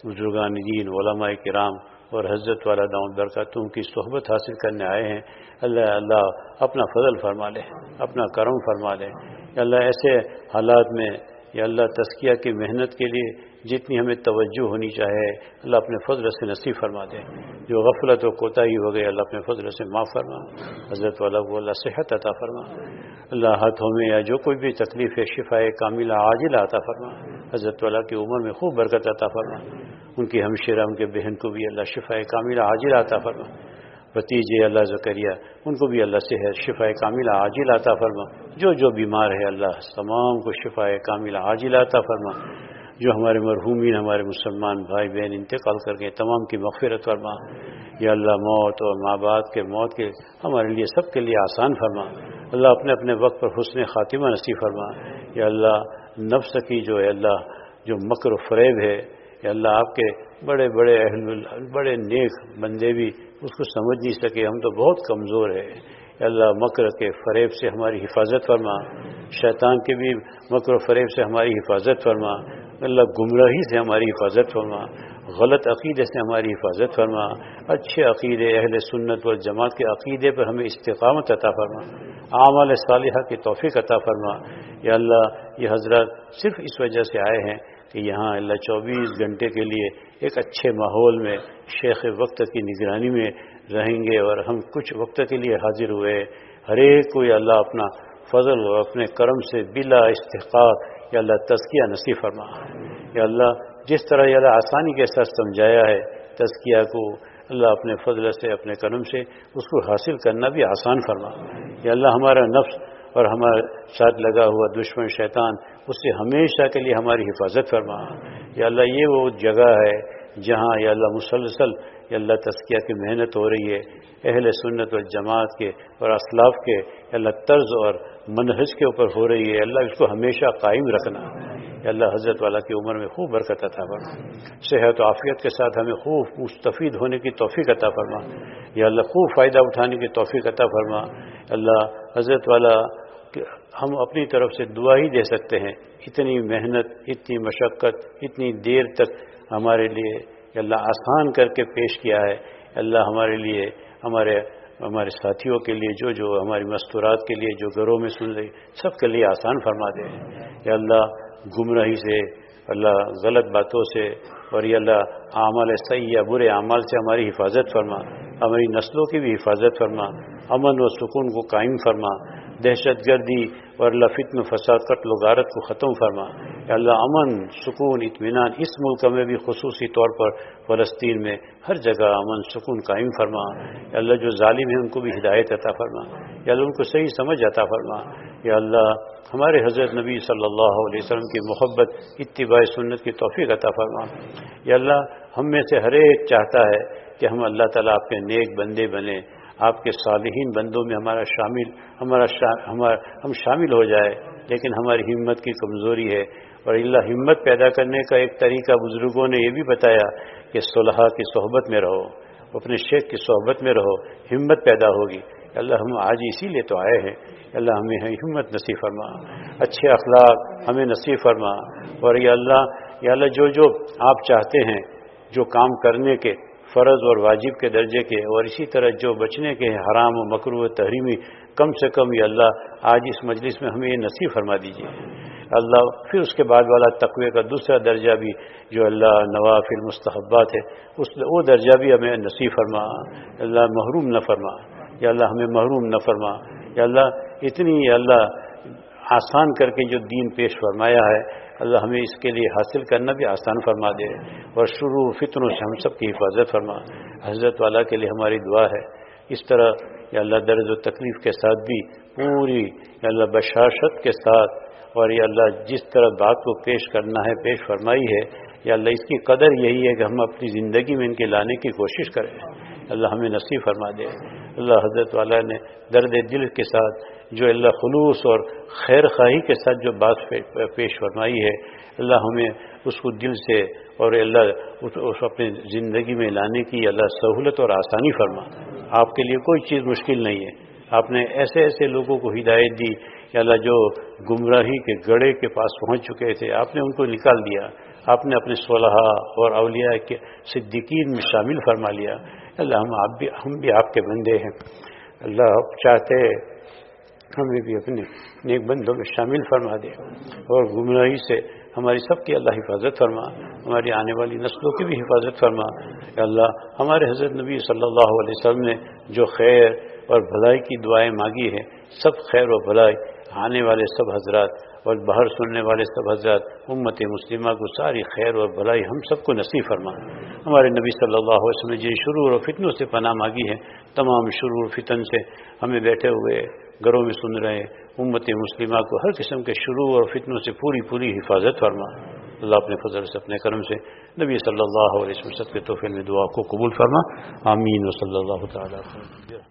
بزرگان دین، علماء کرام اور حضرت والا دامت برکاتہم کی صحبت حاصل کرنے آئے ہیں. اللہ اپنا فضل فرما لے، اپنا کرم فرما لے. یا اللہ ایسے حالات میں یا اللہ تزکیہ کی محنت کے لیے جتنی ہمیں توجہ ہونی چاہے اللہ اپنے فضل سے نصیب فرما دے. جو غفلت و کوتاہی ہو گئی اللہ اپنے فضل سے معاف فرما. حضرت والا کو اللہ صحت عطا فرما. اللہ ہاتھوں میں یا جو کوئی بھی تکلیف ہے شفائے کاملہ عاجلہ عطا فرما. حضرت والا کی عمر میں خوب برکت عطا فرما. ان کی ہمشیرہ ان کے بہن کو بھی اللہ شفائے کاملہ عاجلہ عطا فرما. بھتیجے اللہ زکریا ان کو بھی اللہ صحت شفائے کاملہ عاجلہ عطا فرما. جو بیمار ہے اللہ تمام کو شفائے کاملہ عاجلہ عطا فرما. جو ہمارے مرحومین ہمارے مسلمان بھائی بہن انتقال کر گئے تمام کی مغفرت فرما. یا اللہ موت اور ماں باپ کے موت کے ہمارے لیے سب کے لیے آسان فرما. اللہ اپنے اپنے وقت پر حسن خاتمہ نصیب فرما. یا اللہ نفس کی جو ہے اللہ جو مکر و فریب ہے یا اللہ آپ کے بڑے بڑے نیک بندے بھی اس کو سمجھ نہیں سکے. ہم تو بہت کمزور ہے. یا اللہ مکر کے فریب سے ہماری حفاظت فرما. شیطان کے بھی مکر و فریب سے ہماری حفاظت فرما. اللہ گمراہی سے ہماری حفاظت فرما. غلط عقیدے سے ہماری حفاظت فرما. اچھے عقیدے اہل سنت والجماعت کے عقیدے پر ہمیں استقامت عطا فرما. اعمال صالحہ کی توفیق عطا فرما. یا اللہ یہ حضرات صرف اس وجہ سے آئے ہیں کہ یہاں اللہ 24 گھنٹے کے لیے ایک اچھے ماحول میں شیخ وقت کی نگرانی میں رہیں گے، اور ہم کچھ وقت کے لیے حاضر ہوئے، ہر ایک کو یا اللہ اپنا فضل اور اپنے کرم سے بلا استحقاق یا اللہ تزکیہ نصیب فرما۔ یا اللہ جس طرح یا اللہ آسانی کے ساتھ سمجھایا ہے تزکیہ کو، اللہ اپنے فضل سے اپنے کرم سے اس کو حاصل کرنا بھی آسان فرما۔ یا اللہ ہمارا نفس اور ہمارے ساتھ لگا ہوا دشمن شیطان، اس سے ہمیشہ کے لیے ہماری حفاظت فرما۔ یا اللہ یہ وہ جگہ ہے جہاں یا اللہ مسلسل یا اللہ تزکیہ کی محنت ہو رہی ہے، اہل سنت والجماعت کے اور اسلاف کے یا اللہ طرز اور منہج کے اوپر ہو رہی ہے، اللہ اس کو ہمیشہ قائم رکھنا۔ یا اللہ حضرت والا کی عمر میں خوب برکت عطا فرما، صحت و عافیت کے ساتھ ہمیں خوب مستفید ہونے کی توفیق عطا فرما۔ یا اللہ خوب فائدہ اٹھانے کی توفیق عطا فرما۔ اللہ حضرت والا ہم اپنی طرف سے دعا ہی دے سکتے ہیں، اتنی محنت، اتنی مشقت، اتنی دیر تک ہمارے لیے اللہ آسان کر کے پیش کیا ہے۔ اللہ ہمارے لیے، ہمارے ساتھیوں کے لیے، جو ہماری مستورات کے لیے جو گھروں میں سن رہے سب کے لیے آسان فرما دے۔ یا اللہ گمراہی سے، اللہ غلط باتوں سے، اور یا اللہ اعمال سیئہ یا برے اعمال سے ہماری حفاظت فرما، ہماری نسلوں کی بھی حفاظت فرما، امن و سکون کو قائم فرما، دہشت گردی اور اللہ فتن و فساد قتل و غارت کو ختم فرما۔ یا اللہ امن سکون اطمینان اس ملک میں بھی خصوصی طور پر فلسطین میں ہر جگہ امن سکون قائم فرما۔ یا اللہ جو ظالم ہیں ان کو بھی ہدایت عطا فرما، یا اللہ ان کو صحیح سمجھ عطا فرما۔ یا اللہ ہمارے حضرت نبی صلی اللہ علیہ وسلم کی محبت، اتباع سنت کی توفیق عطا فرما۔ یا اللہ ہم میں سے ہر ایک چاہتا ہے کہ ہم اللہ تعالیٰ آپ کے نیک بندے بنے، آپ کے صالحین بندوں میں ہم شامل ہو جائے، لیکن ہماری ہمت کی کمزوری ہے، اور اللہ ہمت پیدا کرنے کا ایک طریقہ بزرگوں نے یہ بھی بتایا کہ صلحاء کی صحبت میں رہو، اپنے شیخ کی صحبت میں رہو، ہمت پیدا ہوگی۔ اللہ ہم آج اسی لیے تو آئے ہیں، اللہ ہمیں ہمت نصیب فرما، اچھے اخلاق ہمیں نصیب فرما، اور یا اللہ جو آپ چاہتے ہیں، جو کام کرنے کے فرض اور واجب کے درجے کے، اور اسی طرح جو بچنے کے حرام و مکروہ و تحریمی، کم سے کم یا اللہ آج اس مجلس میں ہمیں یہ نصیب فرما دیجیے اللہ۔ پھر اس کے بعد والا تقوی کا دوسرا درجہ بھی جو اللہ نوافل مستحبات ہے، وہ درجہ بھی ہمیں نصیب فرما، اللہ محروم نہ فرما، یا اللہ ہمیں محروم نہ فرما۔ یا اللہ اتنی یا اللہ آسان کر کے جو دین پیش فرمایا ہے، اللہ ہمیں اس کے لیے حاصل کرنا بھی آسان فرما دے، اور شروع فتنوں سے ہم سب کی حفاظت فرما۔ حضرت والا کے لیے ہماری دعا ہے، اس طرح یا اللہ درد و تکلیف کے ساتھ بھی پوری یا اللہ بشاشت کے ساتھ، اور یا اللہ جس طرح بات کو پیش کرنا ہے پیش فرمائی ہے، یا اللہ اس کی قدر یہی ہے کہ ہم اپنی زندگی میں ان کے لانے کی کوشش کریں، اللہ ہمیں نصیب فرما دے۔ اللہ حضرت والا نے درد دل کے ساتھ جو اللہ خلوص اور خیر خواہی کے ساتھ جو بات پیش فرمائی ہے، اللہ ہمیں اس کو دل سے اور اللہ اس اپنے زندگی میں لانے کی اللہ سہولت اور آسانی فرما۔ آپ کے لیے کوئی چیز مشکل نہیں ہے، آپ نے ایسے لوگوں کو ہدایت دی کہ اللہ جو گمراہی کے گڑھے کے پاس پہنچ چکے تھے، آپ نے ان کو نکال دیا، آپ نے اپنے صلحاء اور اولیاء کے صدیقین میں شامل فرما لیا۔ اللہ ہم بھی آپ کے بندے ہیں، اللہ چاہتے ہمیں بھی اپنے نیک بندوں میں شامل فرما دے، اور گمراہی سے ہماری سب کی اللہ حفاظت فرما، ہماری آنے والی نسلوں کی بھی حفاظت فرما۔ یا اللہ ہمارے حضرت نبی صلی اللہ علیہ وسلم نے جو خیر اور بھلائی کی دعائیں مانگی ہیں، سب خیر و بھلائی آنے والے سب حضرات اور باہر سننے والے سب حضرات امت مسلمہ کو ساری خیر اور بھلائی ہم سب کو نصیب فرما۔ ہمارے نبی صلی اللہ علیہ وسلم نے جن شرور اور فتنوں سے پناہ مانگی ہے، تمام شرور فتن سے ہمیں بیٹھے ہوئے گھروں میں سن رہے امت مسلمہ کو ہر قسم کے شرور اور فتنوں سے پوری حفاظت فرما۔ اللہ اپنے فضل سے اپنے کرم سے نبی صلی اللہ علیہ وسلم کے تحفے میں دعا کو قبول فرما، آمین و صلی اللہ تعالیٰ علیہ وسلم۔